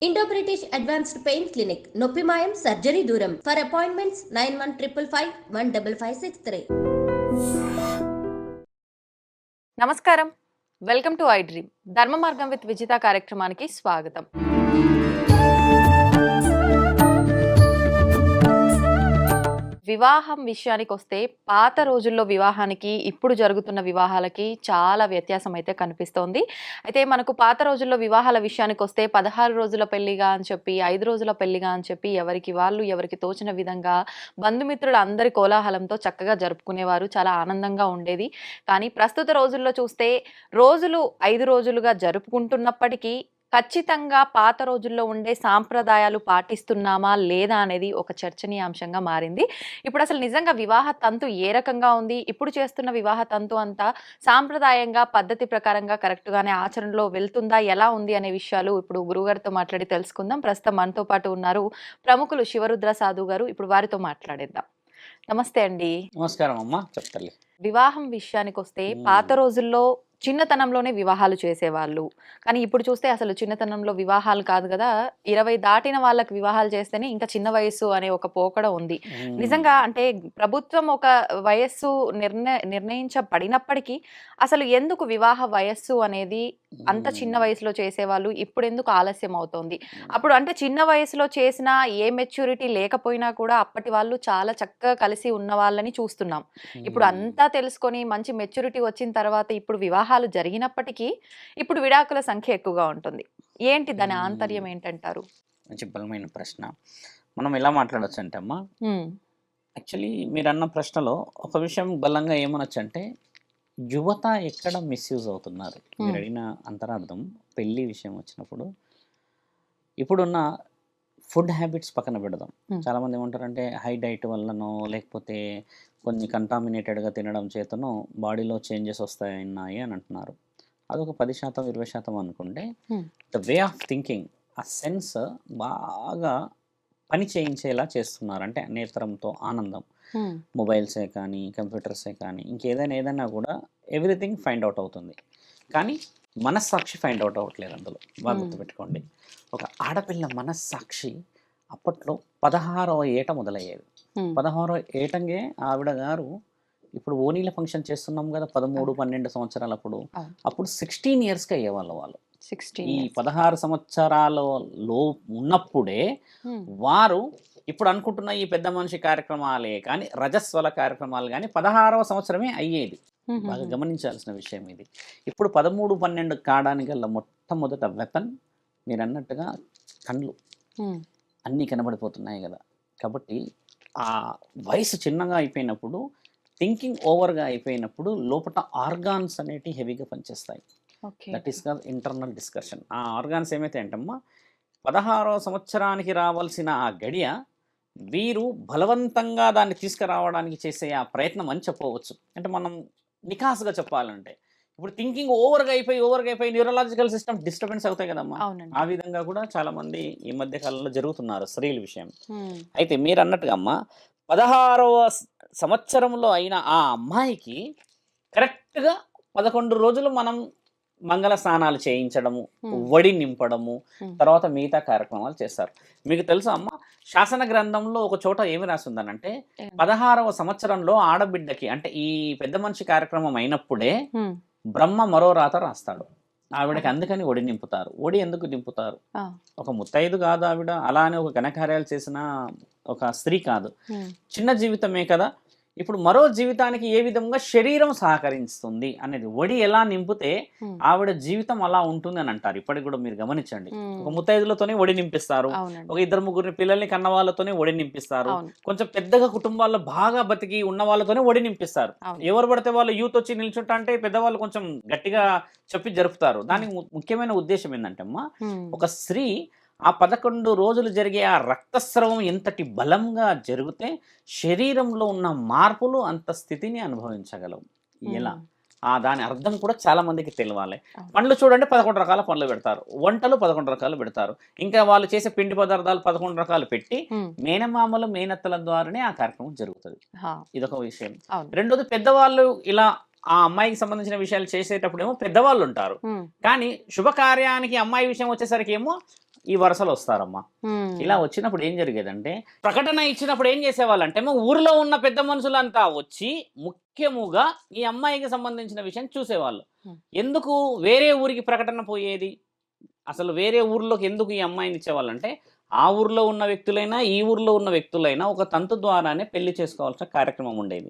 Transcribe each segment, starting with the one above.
Indo British advanced pain clinic నొప్పి మాయం surgery దూరం ఫర్ అపాయింట్మెంట్స్ 9155515563. నమస్కారం, వెల్కమ్ టు ఐ డ్రీమ్. ధర్మ మార్గం విత్ విజిత కార్యక్రమానికి స్వాగతం. వివాహం విషయానికి వస్తే పాత రోజుల్లో వివాహానికి ఇప్పుడు జరుగుతున్న వివాహాలకి చాలా వ్యత్యాసం అయితే కనిపిస్తోంది. అయితే మనకు పాత రోజుల్లో వివాహాల విషయానికి వస్తే 16 రోజుల పెళ్లిగా అని చెప్పి 5 రోజుల పెళ్లిగా అని చెప్పి ఎవరికి వాళ్ళు ఎవరికి తోచిన విధంగా బంధుమిత్రులు అందరి కోలాహలంతో చక్కగా జరుపుకునేవారు. చాలా ఆనందంగా ఉండేది. కానీ ప్రస్తుత రోజుల్లో చూస్తే రోజులు 5 రోజులుగా జరుపుకుంటున్నప్పటికీ ఖచ్చితంగా పాత రోజుల్లో ఉండే సాంప్రదాయాలు పాటిస్తున్నామా లేదా అనేది ఒక చర్చనీయాంశంగా మారింది. ఇప్పుడు అసలు నిజంగా వివాహ తంతు ఏ రకంగా ఉంది, ఇప్పుడు చేస్తున్న వివాహ తంతు అంతా సాంప్రదాయంగా పద్ధతి ప్రకారంగా కరెక్ట్గానే ఆచరణలో వెళ్తుందా, ఎలా ఉంది అనే విషయాలు ఇప్పుడు గురువుగారితో మాట్లాడి తెలుసుకుందాం. ప్రస్తుతం మనతో పాటు ఉన్నారు ప్రముఖులు శివరుద్ర సాధు గారు. ఇప్పుడు వారితో మాట్లాడేద్దాం. నమస్తే అండి. నమస్కారం అమ్మా, చెప్తాలి. వివాహం విషయానికి వస్తే పాత రోజుల్లో చిన్నతనంలోనే వివాహాలు చేసేవాళ్ళు. కానీ ఇప్పుడు చూస్తే అసలు చిన్నతనంలో వివాహాలు కాదు కదా, 20 దాటిన వాళ్ళకి వివాహాలు చేస్తేనే ఇంకా చిన్న వయస్సు అనే ఒక పోకడ ఉంది. నిజంగా అంటే ప్రభుత్వం ఒక వయస్సు నిర్ణయించబడినప్పటికీ అసలు ఎందుకు వివాహ వయస్సు అనేది అంత చిన్న వయసులో చేసేవాళ్ళు, ఇప్పుడు ఎందుకు ఆలస్యం అవుతోంది? అప్పుడు అంటే చిన్న వయసులో చేసినా ఏ మెచ్యూరిటీ లేకపోయినా కూడా అప్పటి వాళ్ళు చాలా చక్కగా కలిసి ఉన్న వాళ్ళని చూస్తున్నాం. ఇప్పుడు అంతా తెలుసుకొని మంచి మెచ్యూరిటీ వచ్చిన తర్వాత ఇప్పుడు వివాహాలు జరిగినప్పటికీ ఇప్పుడు విడాకుల సంఖ్య ఎక్కువగా ఉంటుంది. ఏంటి దాని ఆంతర్యం ఏంటంటారు? మంచి బలమైన ప్రశ్న. మనం ఎలా మాట్లాడచ్చు అంటే అమ్మా, యాక్చువల్లీ మీరు అన్న ప్రశ్నలో ఒక విషయం బలంగా ఏమనొచ్చు అంటే, యువత ఎక్కడ మిస్యూజ్ అవుతున్నారు. మీరు అడిగిన అంతరార్థం పెళ్లి విషయం వచ్చినప్పుడు ఇప్పుడున్న ఫుడ్ హ్యాబిట్స్ పక్కన పెడదాం. చాలామంది ఏమంటారంటే హై డైట్ వల్లనో లేకపోతే కొన్ని కంటామినేటెడ్గా తినడం చేతనో బాడీలో చేంజెస్ వస్తాయన్నాయి అని అంటున్నారు. అదొక 10% 20% అనుకుంటే, ద వే ఆఫ్ థింకింగ్, ఆ సెన్స్ బాగా పని చేయించేలా చేస్తున్నారు. అంటే నేత్రంతో ఆనందం, మొబైల్సే కానీ కంప్యూటర్సే కానీ ఏదైనా కూడా ఎవ్రీథింగ్ ఫైండ్ అవుట్ అవుతుంది. కానీ మనస్సాక్షి ఫైండ్ అవుట్ అవ్వట్లేదు. అందులో బాగా గుర్తుపెట్టుకోండి, ఒక ఆడపిల్ల మనస్సాక్షి అప్పట్లో 16వ ఏట మొదలయ్యేది. 16వ ఏటంగే ఆవిడ గారు ఇప్పుడు ఓనీల ఫంక్షన్ చేస్తున్నాం కదా, 13-12 సంవత్సరాలు అప్పుడు 16 ఇయర్స్కి అయ్యేవాళ్ళు. వాళ్ళు ఈ 16 సంవత్సరాలలో ఉన్నప్పుడే వారు ఇప్పుడు అనుకుంటున్న ఈ పెద్ద మనిషి కార్యక్రమాలే కానీ రజస్వల కార్యక్రమాలు కానీ 16వ సంవత్సరమే అయ్యేది. బాగా గమనించాల్సిన విషయం ఇది. ఇప్పుడు 13-12 కావడానికి గల మొట్టమొదట వెపన్ మీరు అన్నట్టుగా కళ్ళు అన్నీ కనబడిపోతున్నాయి కదా. కాబట్టి ఆ వయసు చిన్నగా అయిపోయినప్పుడు, థింకింగ్ ఓవర్గా అయిపోయినప్పుడు లోపల ఆర్గాన్స్ అనేటివి హెవీగా పనిచేస్తాయి. That is called internal discussion. ఆ ఆర్గాన్స్ ఏమైతే అంటమ్మా, 16వ సంవత్సరానికి రావాల్సిన ఆ గడియ వీరు బలవంతంగా దాన్ని తీసుకురావడానికి చేసే ఆ ప్రయత్నం అని చెప్పవచ్చు. అంటే మనం నికాసుగా చెప్పాలంటే ఇప్పుడు థింకింగ్ ఓవర్గా అయిపోయి న్యూరలాజికల్ సిస్టమ్ డిస్టర్బెన్స్ అవుతాయి కదమ్మా. ఆ విధంగా కూడా చాలా మంది ఈ మధ్య కాలంలో జరుగుతున్నారు స్త్రీల విషయం. అయితే మీరు అన్నట్టుగా అమ్మ, 16వ సంవత్సరంలో అయిన ఆ అమ్మాయికి కరెక్ట్గా 11 రోజులు మనం మంగళ స్నానాలు చేయించడము, వడి నింపడము, తర్వాత మిగతా కార్యక్రమాలు చేస్తారు. మీకు తెలుసా అమ్మ, శాసన గ్రంథంలో ఒక చోట ఏమి రాసిందనంటే 16వ సంవత్సరంలో ఆడబిడ్డకి అంటే ఈ పెద్ద మనిషి కార్యక్రమం అయినప్పుడే బ్రహ్మ మరో రాత రాస్తాడు ఆవిడకి. అందుకని ఒడి నింపుతారు. ఒడి ఎందుకు నింపుతారు? ఒక ముత్తైదు కాదు ఆవిడ, అలానే ఒక ఘనకార్యాలు చేసిన ఒక స్త్రీ కాదు, చిన్న జీవితమే కదా. ఇప్పుడు మరో జీవితానికి ఏ విధంగా శరీరం సహకరిస్తుంది అనేది, ఒడి ఎలా నింపితే ఆవిడ జీవితం అలా ఉంటుంది అని అంటారు. ఇప్పటికి కూడా మీరు గమనించండి, ఒక ముత్తైదులతోనే ఒడి నింపిస్తారు, ఒక 2-3 పిల్లల్ని కన్న వాళ్ళతోనే ఒడి నింపిస్తారు, కొంచెం పెద్దగా కుటుంబాల్లో బాగా బతికి ఉన్న వాళ్ళతోనే ఒడి నింపిస్తారు. ఎవరు పడితే వాళ్ళు యూత్ వచ్చి నిల్చుంటా అంటే పెద్దవాళ్ళు కొంచెం గట్టిగా చెప్పి జరుపుతారు. దానికి ముఖ్యమైన ఉద్దేశం ఏంటంటే అమ్మా, ఒక స్త్రీ ఆ 11 రోజులు జరిగే ఆ రక్తస్రావం ఎంతటి బలంగా జరిగితే శరీరంలో ఉన్న మార్పులు అంత స్థితిని అనుభవించగలవు. ఎలా దాని అర్థం కూడా చాలా మందికి తెలియాలి. పండ్లు చూడండి, 11 రకాల పండ్లు పెడతారు, వంటలు 11 రకాలు పెడతారు, ఇంకా వాళ్ళు చేసే పిండి పదార్థాలు 11 రకాలు పెట్టి మేనమామలు మేనత్తల ద్వారానే ఆ కార్యక్రమం జరుగుతుంది. ఇదొక విషయం. రెండోది, పెద్దవాళ్ళు ఇలా ఆ అమ్మాయికి సంబంధించిన విషయాలు చేసేటప్పుడు ఏమో పెద్దవాళ్ళు ఉంటారు, కానీ శుభకార్యానికి అమ్మాయి విషయం వచ్చేసరికి ఏమో ఈ వరుసలో వస్తారమ్మా. ఇలా వచ్చినప్పుడు ఏం జరిగేదంటే ప్రకటన ఇచ్చినప్పుడు ఏం చేసేవాళ్ళంటే ఊరిలో ఉన్న పెద్ద మనుషులంతా వచ్చి ముఖ్యముగా ఈ అమ్మాయికి సంబంధించిన విషయం చూసేవాళ్ళు. ఎందుకు వేరే ఊరికి ప్రకటన పోయేది, అసలు వేరే ఊర్లోకి ఎందుకు ఈ అమ్మాయిని ఇచ్చేవాళ్ళంటే ఆ ఊర్లో ఉన్న వ్యక్తులైనా ఈ ఊర్లో ఉన్న వ్యక్తులైనా ఒక తంతు ద్వారానే పెళ్లి చేసుకోవాల్సిన కార్యక్రమం ఉండేది.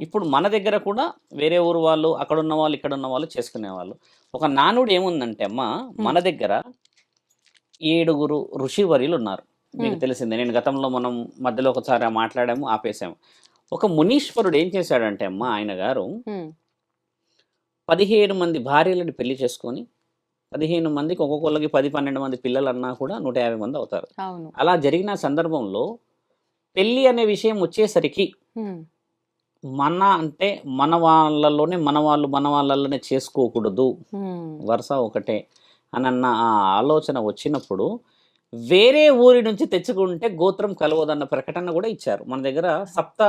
ఇప్పుడు మన దగ్గర కూడా వేరే ఊరు వాళ్ళు, అక్కడ ఉన్న వాళ్ళు, ఇక్కడ ఉన్న వాళ్ళు చేసుకునేవాళ్ళు. ఒక నానుడు ఏముందంటే అమ్మ, మన దగ్గర 7 ఋషివర్యులు ఉన్నారు. మీకు తెలిసిందే, నేను గతంలో మనం మధ్యలో ఒకసారి మాట్లాడాము, ఆపేసాము. ఒక మునీశ్వరుడు ఏం చేశాడంటే అమ్మ, ఆయన గారు 15 మంది భార్యలను పెళ్లి చేసుకొని 15 మందికి ఒక్కొక్కళ్ళకి 10-12 మంది పిల్లలు అన్నా కూడా 150 మంది అవుతారు. అలా జరిగిన సందర్భంలో పెళ్లి అనే విషయం వచ్చేసరికి మన వాళ్ళలోనే మన వాళ్ళలోనే చేసుకోకూడదు, వరుస ఒకటే అని అన్న ఆ ఆలోచన వచ్చినప్పుడు వేరే ఊరి నుంచి తెచ్చుకుంటే గోత్రం కలవదన్న ప్రకటన కూడా ఇచ్చారు. మన దగ్గర 7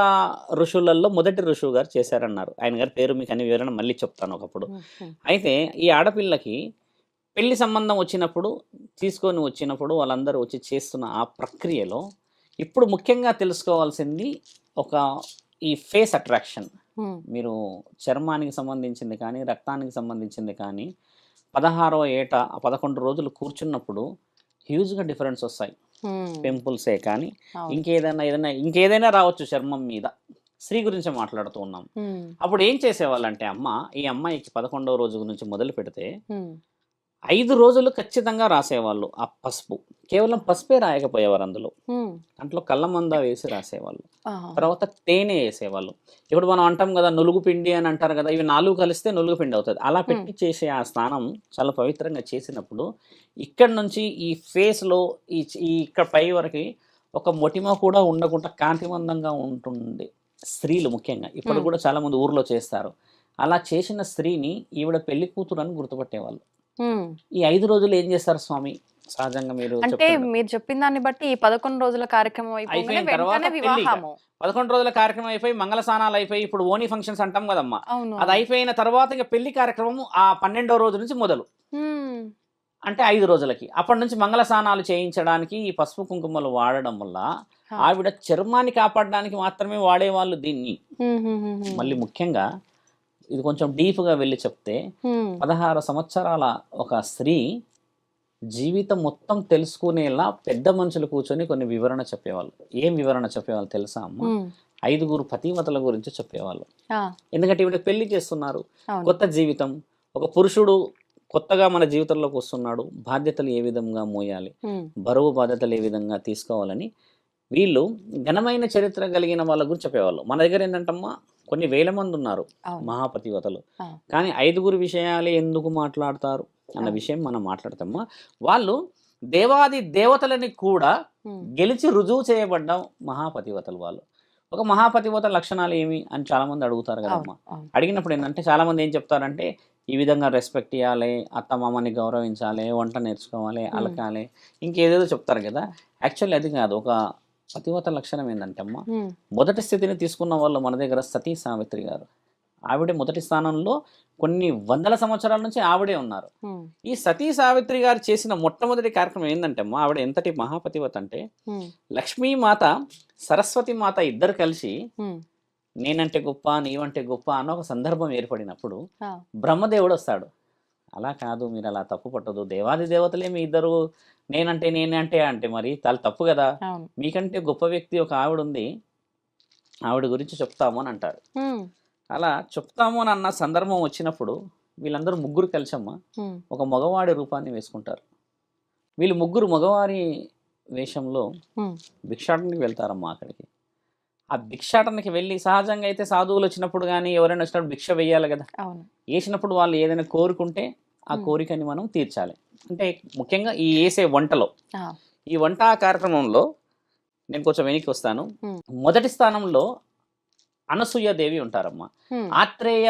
ఋషులలో మొదటి ఋషువు గారు చేశారన్నారు. ఆయన గారి పేరు మీకు అన్ని వివరణ మళ్ళీ చెప్తాను ఒకప్పుడు. అయితే ఈ ఆడపిల్లకి పెళ్లి సంబంధం వచ్చినప్పుడు, తీసుకొని వచ్చినప్పుడు వాళ్ళందరూ వచ్చి చేస్తున్న ఆ ప్రక్రియలో ఇప్పుడు ముఖ్యంగా తెలుసుకోవాల్సింది ఈ ఫేస్ అట్రాక్షన్. మీరు చర్మానికి సంబంధించింది కానీ, రక్తానికి సంబంధించింది కానీ 16వ ఏట 11 రోజులు కూర్చున్నప్పుడు హ్యూజ్గా డిఫరెన్స్ వస్తాయి. పింపుల్సే కానీ ఇంకేదైనా రావచ్చు చర్మం మీద. స్త్రీ గురించి మాట్లాడుతూ ఉన్నాం. అప్పుడు ఏం చేసేవాళ్ళంటే అమ్మ, ఈ అమ్మాయికి 11వ రోజు నుంచి మొదలు పెడితే 5 రోజులు ఖచ్చితంగా రాసేవాళ్ళు ఆ పసుపు. కేవలం పసుపే రాయకపోయేవారు, అందులో కళ్ళమంద వేసి రాసేవాళ్ళు. తర్వాత తేనె వేసేవాళ్ళు. ఇప్పుడు మనం అంటాం కదా నులుగు పిండి అని అంటారు కదా, ఇవి 4 కలిస్తే నులుగు పిండి అవుతుంది. అలా పెట్టి చేసే ఆ స్నానం చాలా పవిత్రంగా చేసినప్పుడు ఇక్కడ నుంచి ఈ ఫేస్లో ఈ ఇక్కడ పై వరకు ఒక మొటిమ కూడా ఉండకుండా కాంతివంతంగా ఉంటుంది. స్త్రీలు ముఖ్యంగా ఇప్పుడు కూడా చాలా మంది ఊర్లో చేస్తారు. అలా చేసిన స్త్రీని ఈవిడ పెళ్లి కూతురు అని గుర్తుపట్టేవాళ్ళు. ఈ 5 రోజులు ఏం చేస్తారు స్వామి? సహజంగా మీరు చెప్పిన దాన్ని బట్టి ఈ 11 రోజుల కార్యక్రమం అయిపోయిన తర్వాత 11 రోజుల కార్యక్రమం అయిపోయి మంగళ స్నానాలు అయిపోయి ఇప్పుడు ఓనీ ఫంక్షన్స్ అంటాం కదమ్మా, అది అయిపోయిన తర్వాత ఇక పెళ్లి కార్యక్రమం ఆ 12వ రోజు నుంచి మొదలు. అంటే 5 రోజులకి అప్పటి నుంచి మంగళ స్నానాలు చేయించడానికి ఈ పసుపు కుంకుమలు వాడడం వల్ల ఆవిడ చర్మాన్ని కాపాడడానికి మాత్రమే వాడేవాళ్ళు దీన్ని. మళ్ళీ ముఖ్యంగా ఇది కొంచెం డీప్గా వెళ్ళి చెప్తే 16 సంవత్సరాల ఒక స్త్రీ జీవితం మొత్తం తెలుసుకునేలా పెద్ద మనుషులు కూర్చొని కొన్ని వివరణ చెప్పేవాళ్ళు. ఏం వివరణ చెప్పేవాళ్ళు తెలుసా అమ్మ? 5 పతివతల గురించి చెప్పేవాళ్ళు. ఎందుకంటే ఇవిడ పెళ్లి చేస్తున్నారు, కొత్త జీవితం, ఒక పురుషుడు కొత్తగా మన జీవితంలోకి వస్తున్నాడు, బాధ్యతలు ఏ విధంగా మోయాలి, బరువు బాధ్యతలు ఏ విధంగా తీసుకోవాలని వీళ్ళు ఘనమైన చరిత్ర కలిగిన వాళ్ళ గురించి చెప్పేవాళ్ళు. మన దగ్గర ఏంటంటమ్మా కొన్ని వేల మంది ఉన్నారు మహాపతివతలు, కానీ 5 విషయాలే ఎందుకు మాట్లాడతారు అన్న విషయం మనం మాట్లాడతామా. వాళ్ళు దేవాది దేవతలని కూడా గెలిచి రుజువు చేయబడ్డ మహాపతివతలు వాళ్ళు. ఒక మహాపతివత లక్షణాలు ఏమి అని చాలా మంది అడుగుతారు కదమ్మా. అడిగినప్పుడు ఏంటంటే చాలా మంది ఏం చెప్తారంటే ఈ విధంగా రెస్పెక్ట్ ఇవ్వాలి, అత్త మామని గౌరవించాలి, వంట నేర్చుకోవాలి, అలకాలి, ఇంకేదేదో చెప్తారు కదా. యాక్చువల్లీ అది కాదు. ఒక పతివత లక్షణం ఏంటంటే అమ్మ, మొదటి స్థితిని తీసుకున్న వాళ్ళు మన దగ్గర సతీ సావిత్రి గారు. ఆవిడే మొదటి స్థానంలో కొన్ని వందల సంవత్సరాల నుంచి ఆవిడే ఉన్నారు. ఈ సతీ సావిత్రి గారు చేసిన మొట్టమొదటి కార్యక్రమం ఏంటంటే అమ్మ, ఆవిడ ఎంతటి మహాపతివత అంటే లక్ష్మీమాత సరస్వతి మాత ఇద్దరు కలిసి నేనంటే గొప్ప నీవంటే గొప్ప అన్న ఒక సందర్భం ఏర్పడినప్పుడు బ్రహ్మదేవుడు వస్తాడు. అలా కాదు, మీరు అలా తప్పు పట్టదు, దేవాది దేవతలే మీ ఇద్దరు నేనంటే అంటే మరి చాలా తప్పు కదా, మీకంటే గొప్ప వ్యక్తి ఒక ఆవిడ ఉంది, ఆవిడ గురించి చెప్తాము అని అంటారు. అలా చెప్తాము అని అన్న సందర్భం వచ్చినప్పుడు వీళ్ళందరూ ముగ్గురు కలిసమ్మ ఒక మగవాడి రూపాన్ని వేసుకుంటారు. వీళ్ళు ముగ్గురు మగవారి వేషంలో భిక్షాటనకి వెళ్తారమ్మా. అక్కడికి ఆ భిక్షాటనకి వెళ్ళి సహజంగా అయితే సాధువులు వచ్చినప్పుడు కానీ ఎవరైనా వచ్చినప్పుడు భిక్ష వేయాలి కదా, వేసినప్పుడు వాళ్ళు ఏదైనా కోరుకుంటే ఆ కోరికని మనం తీర్చాలి. అంటే ముఖ్యంగా ఈ వేసే వంటలో ఈ వంట కార్యక్రమంలో నేను కొంచెం వెనక్కి వస్తాను. మొదటి స్థానంలో అనసూయాదేవి ఉంటారమ్మా. ఆత్రేయ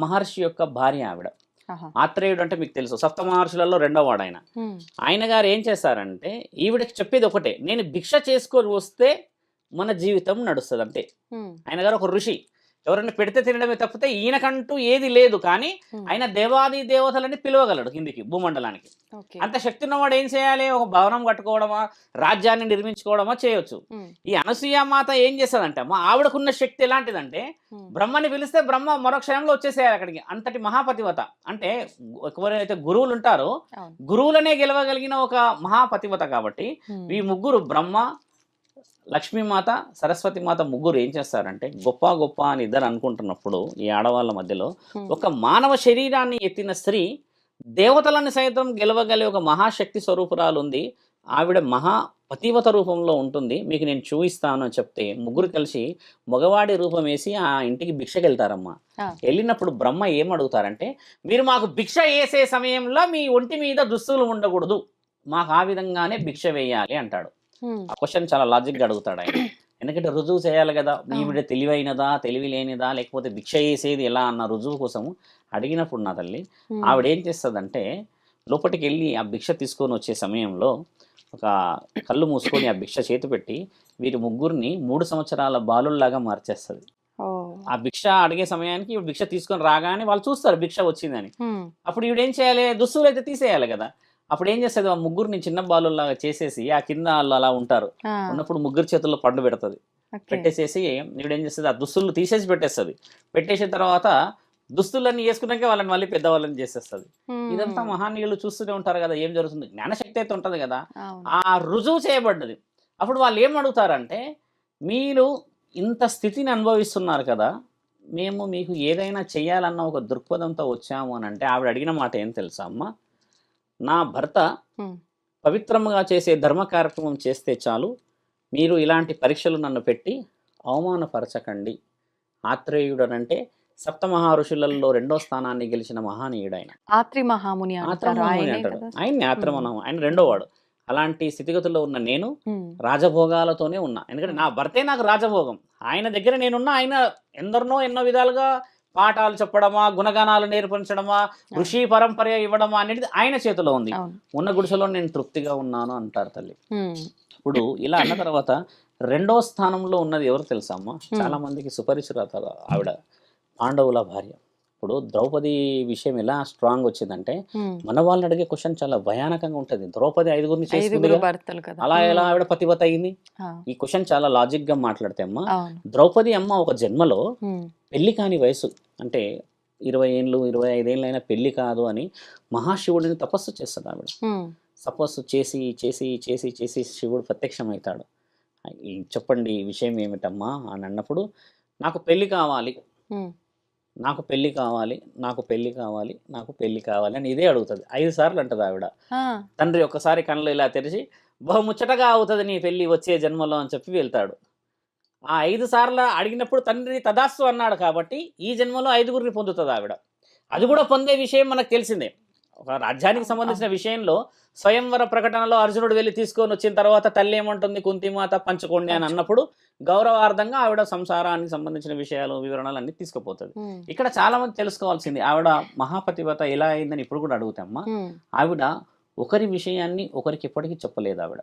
మహర్షి యొక్క భార్య ఆవిడ. ఆత్రేయుడు అంటే మీకు తెలుసు, 7 మహర్షులలో 2వ వాడు ఆయన. ఆయన గారు ఏం చేశారంటే ఈవిడకి చెప్పేది ఒకటే, నేను భిక్ష చేసుకొని వస్తే మన జీవితం నడుస్తుంది అంతే. ఆయన గారు ఒక ఋషి. ఎవరైనా పెడితే తినడమే తప్పితే ఈయనకంటూ ఏది లేదు. కానీ ఆయన దేవాది దేవతలని పిలవగలడు కిందికి భూమండలానికి. అంత శక్తి ఉన్నవాడు ఏం చేయాలి? ఒక భవనం కట్టుకోవడమా, రాజ్యాన్ని నిర్మించుకోవడమా చేయొచ్చు. ఈ అనసూయామాత ఏం చేస్తుందంటే అమ్మ, ఆవిడకున్న శక్తి ఎలాంటిదంటే బ్రహ్మని పిలిస్తే బ్రహ్మ మరో క్షణంలో వచ్చేసేయాలి అక్కడికి. అంతటి మహాపతివత. అంటే ఎవరైతే గురువులు ఉంటారో గురువులనే గెలవగలిగిన ఒక మహాపతివత. కాబట్టి ఈ ముగ్గురు బ్రహ్మ, లక్ష్మీమాత, సరస్వతి మాత ముగ్గురు ఏం చేస్తారంటే గొప్ప గొప్ప అని ఇద్దరు అనుకుంటున్నప్పుడు ఈ ఆడవాళ్ళ మధ్యలో ఒక మానవ శరీరాన్ని ఎత్తిన స్త్రీ దేవతలను సైతం గెలవగలిగే ఒక మహాశక్తి స్వరూపురాలు ఉంది. ఆవిడ మహాపతివత రూపంలో ఉంటుంది, మీకు నేను చూపిస్తాను అని చెప్తే ముగ్గురు కలిసి మగవాడి రూపం వేసి ఆ ఇంటికి భిక్షకి వెళ్తారమ్మా. వెళ్ళినప్పుడు బ్రహ్మ ఏం అడుగుతారంటే, మీరు మాకు భిక్ష వేసే సమయంలో మీ ఒంటి మీద దుస్తులు ఉండకూడదు, మాకు ఆ విధంగానే భిక్ష వేయాలి అంటాడు. ఆ క్వశ్చన్ చాలా లాజిక్గా అడుగుతాడు ఆయన. ఎందుకంటే రుజువు చేయాలి కదా, ఈవిడ తెలివైనదా తెలివి లేనిదా లేకపోతే భిక్ష వేసేది ఎలా అన్న రుజువు కోసం అడిగినప్పుడు నా తల్లి ఆవిడ ఏం చేస్తుందంటే లోపలికి వెళ్ళి ఆ భిక్ష తీసుకొని వచ్చే సమయంలో ఒక కళ్ళు మూసుకొని ఆ భిక్ష చేతి పెట్టి వీరి ముగ్గురిని 3 సంవత్సరాల బాలుల్లాగా మార్చేస్తుంది. ఆ భిక్ష అడిగే సమయానికి ఈవిడ భిక్ష తీసుకొని రాగానే వాళ్ళు చూస్తారు భిక్ష వచ్చిందని. అప్పుడు ఈవిడేం చేయాలి? దుస్తులు అయితే తీసేయాలి కదా. అప్పుడు ఏం చేస్తుంది? ఆ ముగ్గురిని చిన్న బాలుల్లాగా చేసేసి ఆ కింద వాళ్ళు అలా ఉంటారు ఉన్నప్పుడు ముగ్గురు చేతుల్లో పండు పెడుతుంది. పెట్టేసేసి ఈవిడేం చేస్తుంది? ఆ దుస్తులు తీసేసి పెట్టేస్తుంది. పెట్టేసిన తర్వాత దుస్తులన్నీ వేసుకున్నాక వాళ్ళని మళ్ళీ పెద్దవాళ్ళని చేసేస్తుంది. ఇదంతా మహానీయులు చూస్తూనే ఉంటారు కదా ఏం జరుగుతుంది. జ్ఞానశక్తి అయితే ఉంటుంది కదా, ఆ రుజువు చేయబడ్డది. అప్పుడు వాళ్ళు ఏం అడుగుతారంటే, మీరు ఇంత స్థితిని అనుభవిస్తున్నారు కదా, మేము మీకు ఏదైనా చెయ్యాలన్న ఒక దృక్పథంతో వచ్చాము అని అంటే ఆవిడ అడిగిన మాట ఏం తెలుసా అమ్మ, నా భర్త పవిత్రంగా చేసే ధర్మ కార్యక్రమం చేస్తే చాలు, మీరు ఇలాంటి పరీక్షలు నన్ను పెట్టి అవమానపరచకండి. ఆత్రేయుడనంటే సప్తమహా ఋషులలో 2వ స్థానాన్ని గెలిచిన మహానీయుడు ఆయన. ఆత్రి మహాముని అంటాడు ఆయన్ని. ఆత్రమహాము ఆయన 2వ వాడు. అలాంటి స్థితిగతుల్లో ఉన్న నేను రాజభోగాలతోనే ఉన్నా. ఎందుకంటే నా భర్తే నాకు రాజభోగం. ఆయన దగ్గర నేనున్నా. ఆయన ఎన్నో విధాలుగా పాఠాలు చెప్పడమా, గుణగానాలు నేర్పించడమా, ఋషి పరంపర ఇవ్వడమా అనేది ఆయన చేతిలో ఉంది. ఉన్న గుడిసెలో నేను తృప్తిగా ఉన్నాను అంటారు తల్లి. ఇప్పుడు ఇలా అన్న తర్వాత 2వ స్థానంలో ఉన్నది ఎవరు తెలుసా అమ్మ? చాలా మందికి సుపరిచిత ఆవిడ, పాండవుల భార్య. ఇప్పుడు ద్రౌపది విషయం ఎలా స్ట్రాంగ్ వచ్చిందంటే మన వాళ్ళని అడిగే క్వశ్చన్ చాలా భయానకంగా ఉంటుంది. ద్రౌపది 5గురిని చేసుకుంది, అలా ఎలా ఆవిడ పతివత అయింది? ఈ క్వశ్చన్ చాలా లాజిక్ గా మాట్లాడితే అమ్మ, ద్రౌపది అమ్మ ఒక జన్మలో పెళ్లి కాని వయసు, అంటే 20 ఏళ్ళు 25 ఏళ్ళు అయినా పెళ్లి కాదు అని మహాశివుడిని తపస్సు చేస్తుంది ఆవిడ. తపస్సు చేసి చేసి చేసి చేసి శివుడు ప్రత్యక్షమవుతాడు. చెప్పండి ఈ విషయం ఏమిటమ్మా అని అన్నప్పుడు, నాకు పెళ్లి కావాలి, నాకు పెళ్లి కావాలి, నాకు పెళ్లి కావాలి, నాకు పెళ్లి కావాలి అని ఇదే అడుగుతుంది. 5 సార్లు అంటది ఆవిడ. తండ్రి ఒక్కసారి కళ్ళు ఇలా తెరిచి, బహుముచ్చటగా అవుతుంది నీ పెళ్లి వచ్చే జన్మలో అని చెప్పి వెళ్తాడు. ఆ 5 సార్లు అడిగినప్పుడు తండ్రి తదాస్తు అన్నాడు కాబట్టి ఈ జన్మలో 5గురిని పొందుతుంది ఆవిడ. అది కూడా పొందే విషయం మనకు తెలిసిందే. ఒక రాజ్యానికి సంబంధించిన విషయంలో స్వయంవర ప్రకటనలో అర్జునుడు వెళ్ళి తీసుకొని వచ్చిన తర్వాత తల్లి ఏమంటుంది, కుంతిమాత పంచుకోండి అని అన్నప్పుడు గౌరవార్థంగా ఆవిడ సంసారానికి సంబంధించిన విషయాలు వివరణలు అన్ని తీసుకుపోతుంది. ఇక్కడ చాలా మంది తెలుసుకోవాల్సింది, ఆవిడ మహాపతివత ఎలా అయిందని ఇప్పుడు కూడా అడుగుతామ్మా. ఆవిడ ఒకరి విషయాన్ని ఒకరికి ఎప్పటికీ చెప్పలేదు. ఆవిడ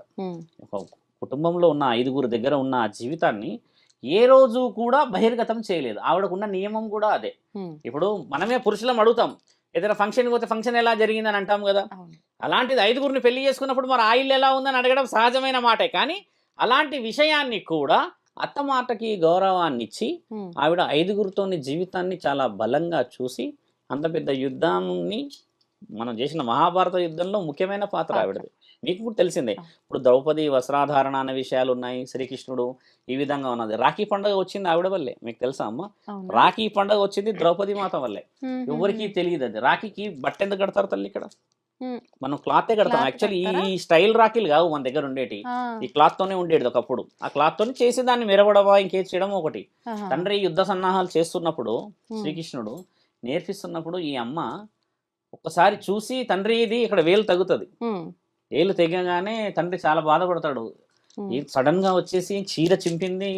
ఒక కుటుంబంలో ఉన్న 5గురు దగ్గర ఉన్న ఆ జీవితాన్ని ఏ రోజు కూడా బహిర్గతం చేయలేదు. ఆవిడకున్న నియమం కూడా అదే. ఇప్పుడు మనమే పురుషులం అడుగుతాం, ఏదైనా ఫంక్షన్ పోతే ఫంక్షన్ ఎలా జరిగిందని అంటాం కదా. అలాంటిది 5గురిని పెళ్లి చేసుకున్నప్పుడు మరి ఆ ఇల్లు ఎలా ఉందని అడగడం సహజమైన మాటే. కానీ అలాంటి విషయాన్ని కూడా అత్త మాటకి గౌరవాన్ని ఇచ్చి ఆవిడ 5గురితోని జీవితాన్ని చాలా బలంగా చూసి అంత పెద్ద యుద్ధాన్ని, మనం చేసిన మహాభారత యుద్ధంలో ముఖ్యమైన పాత్ర ఆవిడది. మీకు కూడా తెలిసిందే. ఇప్పుడు ద్రౌపది వస్త్రాధారణ అనే విషయాలు ఉన్నాయి, శ్రీకృష్ణుడు ఈ విధంగా ఉన్నది. రాఖీ పండుగ వచ్చింది ఆవిడ వల్లే. మీకు తెలుసా అమ్మ? రాఖీ పండుగ వచ్చింది ద్రౌపది మాత వల్లే. ఎవరికి తెలియదు అది. రాఖీకి బట్ట ఎందుకు కడతారు తల్లి? ఇక్కడ మనం క్లాతే కడతాం. యాక్చువల్లీ ఈ స్టైల్ రాఖీలు కావు మన దగ్గర ఉండేటి, ఈ క్లాత్ తోనే ఉండేది ఒకప్పుడు. ఆ క్లాత్ తోని చేసి దాన్ని మెరవడమా ఇంకేది చేయడం ఒకటి. తండ్రి యుద్ధ సన్నాహాలు చేస్తున్నప్పుడు శ్రీకృష్ణుడు నేర్పిస్తున్నప్పుడు ఈ అమ్మ ఒక్కసారి చూసి తండ్రి ఇది ఇక్కడ వేలు తగ్గుతుంది, వేలు తెగగానే తండ్రి చాలా బాధపడతాడు. సడన్ గా వచ్చేసి చీర చింపింది,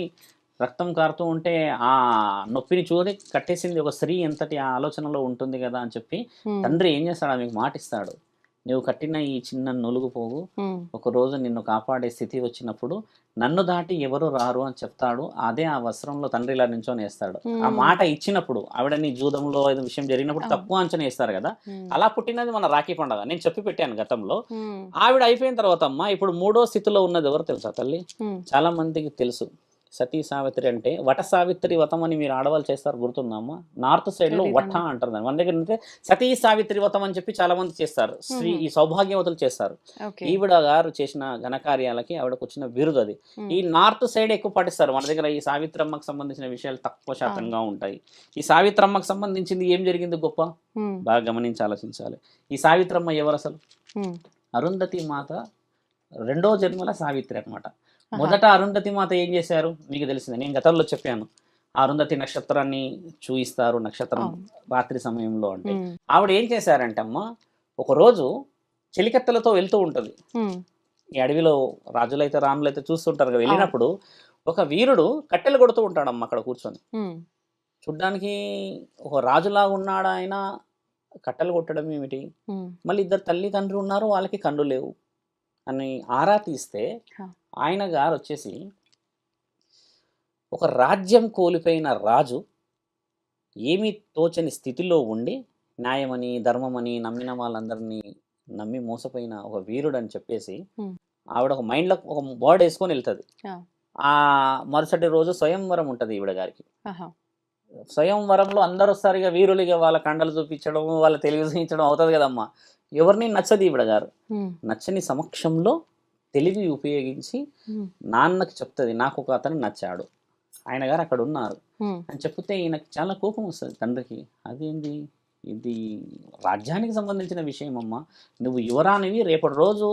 రక్తం కారుతూ ఉంటే ఆ నొప్పిని చూసి కట్టేసింది ఒక స్త్రీ ఎంతటి ఆలోచనలో ఉంటుంది కదా అని చెప్పి తండ్రి ఏం చేస్తాడు, ఆమెకు మాటిస్తాడు, నువ్వు కట్టిన ఈ చిన్న నులుగు పోగు ఉమ్, ఒకరోజు నిన్ను కాపాడే స్థితి వచ్చినప్పుడు నన్ను దాటి ఎవరు రారు అని చెప్తాడు. అదే ఆ వస్త్రంలో తండ్రి ఇలా నించొని వేస్తాడు. ఆ ఉమ్, మాట ఇచ్చినప్పుడు ఆవిడ నీ జూదంలో ఏదో విషయం జరిగినప్పుడు అవును. తక్కువ అంచనా వేస్తారు కదా. ఉమ్, అలా పుట్టినది మన రాఖీ పండుగ. నేను చెప్పి పెట్టాను గతంలో. ఉమ్, ఆవిడ అయిపోయిన తర్వాత అమ్మ ఇప్పుడు మూడో స్థితిలో ఉన్నది ఎవరు తెలుసా తల్లి? ఉమ్, చాలా మందికి తెలుసు. సతీ సావిత్రి అంటే వట సావిత్రి వ్రతం అని మీరు ఆడవాళ్ళు చేస్తారు, గుర్తుందమ్మా? నార్త్ సైడ్ లో వట తెలీదండి. అంటారు దాన్ని. మన దగ్గర అయితే సతీ సావిత్రి వ్రతం అని చెప్పి చాలా మంది చేస్తారు. స్త్రీ ఉహు, ఈ సౌభాగ్యవతులు చేస్తారు. ఓకే. ఈవిడ గారు చేసిన ఘనకార్యాలకి ఆవిడకు వచ్చిన బిరుదు అది. ఉమ్, ఈ నార్త్ సైడ్ ఎక్కువ పాటిస్తారు. మన దగ్గర ఈ సావిత్రమ్మకు సంబంధించిన విషయాలు తక్కువ అవును. శాతంగా ఉంటాయి. ఈ సావిత్రమ్మకు సంబంధించింది ఏం జరిగింది గొప్ప? ఉమ్, బాగా గమనించి ఆలోచించాలి. ఈ సావిత్రమ్మ ఎవరు అసలు? ఉమ్, అరుంధతి మాత రెండో జన్మల సావిత్రి అనమాట. ఆహా, మొదట అరుంధతి మాత ఏం చేశారు మీకు తెలిసిందే, నేను గతంలో చెప్పాను. ఆ అరుంధతి నక్షత్రాన్ని చూయిస్తారు, నక్షత్రం అవును. రాత్రి సమయంలో అంటే. ఉమ్, ఆవిడ ఏం చేశారంటే అమ్మ, ఒకరోజు చెలికత్తెలతో వెళ్తూ ఉంటుంది. ఉమ్, ఈ అడవిలో రాజులైతే రాములైతే చూస్తుంటారు కదా. అవును. వెళ్ళినప్పుడు ఒక వీరుడు కట్టెలు కొడుతూ ఉంటాడమ్మ అక్కడ కూర్చొని. ఉమ్, చూడ్డానికి ఒక రాజులాగా ఉన్నాడు ఆయన. కట్టెలు కొట్టడం ఏమిటి? ఉమ్, మళ్ళీ ఇద్దరు తల్లి తండ్రి ఉన్నారు, వాళ్ళకి కళ్ళు లేవు అని ఆరా తీస్తే హా, ఆయన గారు వచ్చేసి ఒక రాజ్యం కోల్పోయిన రాజు ఏమీ తోచని స్థితిలో ఉండి న్యాయమని ధర్మమని నమ్మిన వాళ్ళందరినీ నమ్మి మోసపోయిన ఒక వీరుడు అని చెప్పేసి ఉమ్, ఆవిడ ఒక మైండ్లో ఒక బోర్డ్ వేసుకొని వెళ్తుంది. ఆ, ఆ మరుసటి రోజు స్వయంవరం ఉంటుంది ఈవిడ గారికి. ఆహా, స్వయంవరంలో అందరూ వస్తారు, ఇక వీరులుగా వాళ్ళ కండలు చూపించడం, వాళ్ళ తెలివి చూపించడం అవుతుంది కదమ్మా. ఎవరిని నచ్చదు ఈవిడ గారు. ఉమ్, నచ్చని సమక్షంలో తెలివి ఉపయోగించి ఉమ్, నాన్నకి చెప్తుంది, నాకు ఒక అతను నచ్చాడు, ఆయన గారు అక్కడ ఉన్నారు ఉమ్, అని చెప్తే ఈయనకి చాలా కోపం వస్తుంది తండ్రికి. అదేంది, ఇది రాజ్యానికి సంబంధించిన విషయం అమ్మా, నువ్వు యువరానివి, రేపటి రోజు